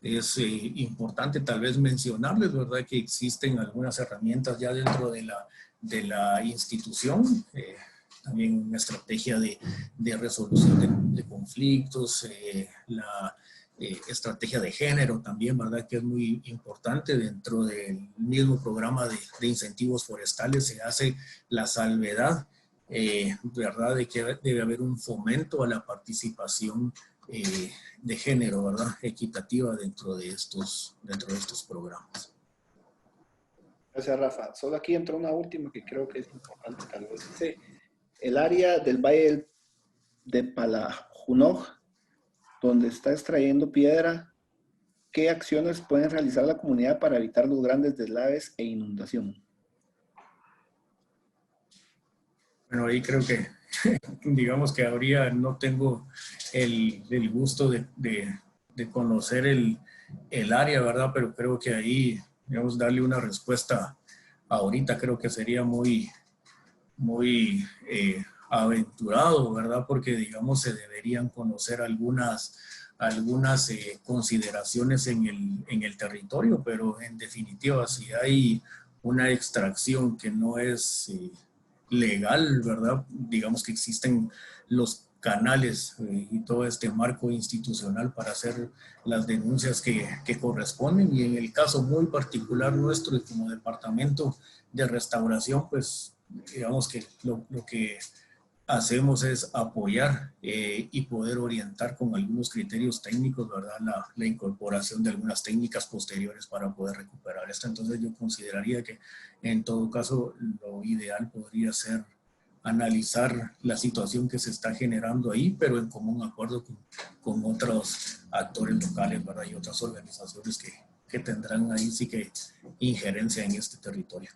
S1: Es importante tal vez mencionarles, ¿verdad? Que existen algunas herramientas ya dentro de la institución, también una estrategia de resolución de conflictos, la estrategia de género también, ¿verdad? Que es muy importante. Dentro del mismo programa de incentivos forestales se hace la salvedad, ¿verdad? De que debe haber un fomento a la participación de género, ¿verdad? Equitativa dentro de estos programas.
S2: Gracias, Rafa. Solo aquí entró una última que creo que es importante, tal vez. Dice, el área del Valle de Palajunoj, donde está extrayendo piedra, ¿qué acciones pueden realizar la comunidad para evitar los grandes deslaves e inundación?
S1: Bueno, ahí creo que, digamos que no tengo el gusto de conocer el área, ¿verdad? Pero creo que ahí, digamos, darle una respuesta ahorita creo que sería muy aventurado, ¿verdad? Porque, digamos, se deberían conocer algunas consideraciones en el territorio, pero en definitiva, si hay una extracción que no es legal, ¿verdad? Digamos que existen los canales y todo este marco institucional para hacer las denuncias que corresponden, y en el caso muy particular nuestro y como departamento de restauración, pues digamos que lo que hacemos es apoyar y poder orientar con algunos criterios técnicos, ¿verdad? La incorporación de algunas técnicas posteriores para poder recuperar esto. Entonces yo consideraría que en todo caso lo ideal podría ser analizar la situación que se está generando ahí, pero en común acuerdo con otros actores locales, ¿verdad? Y otras organizaciones que tendrán ahí sí que injerencia en este territorio.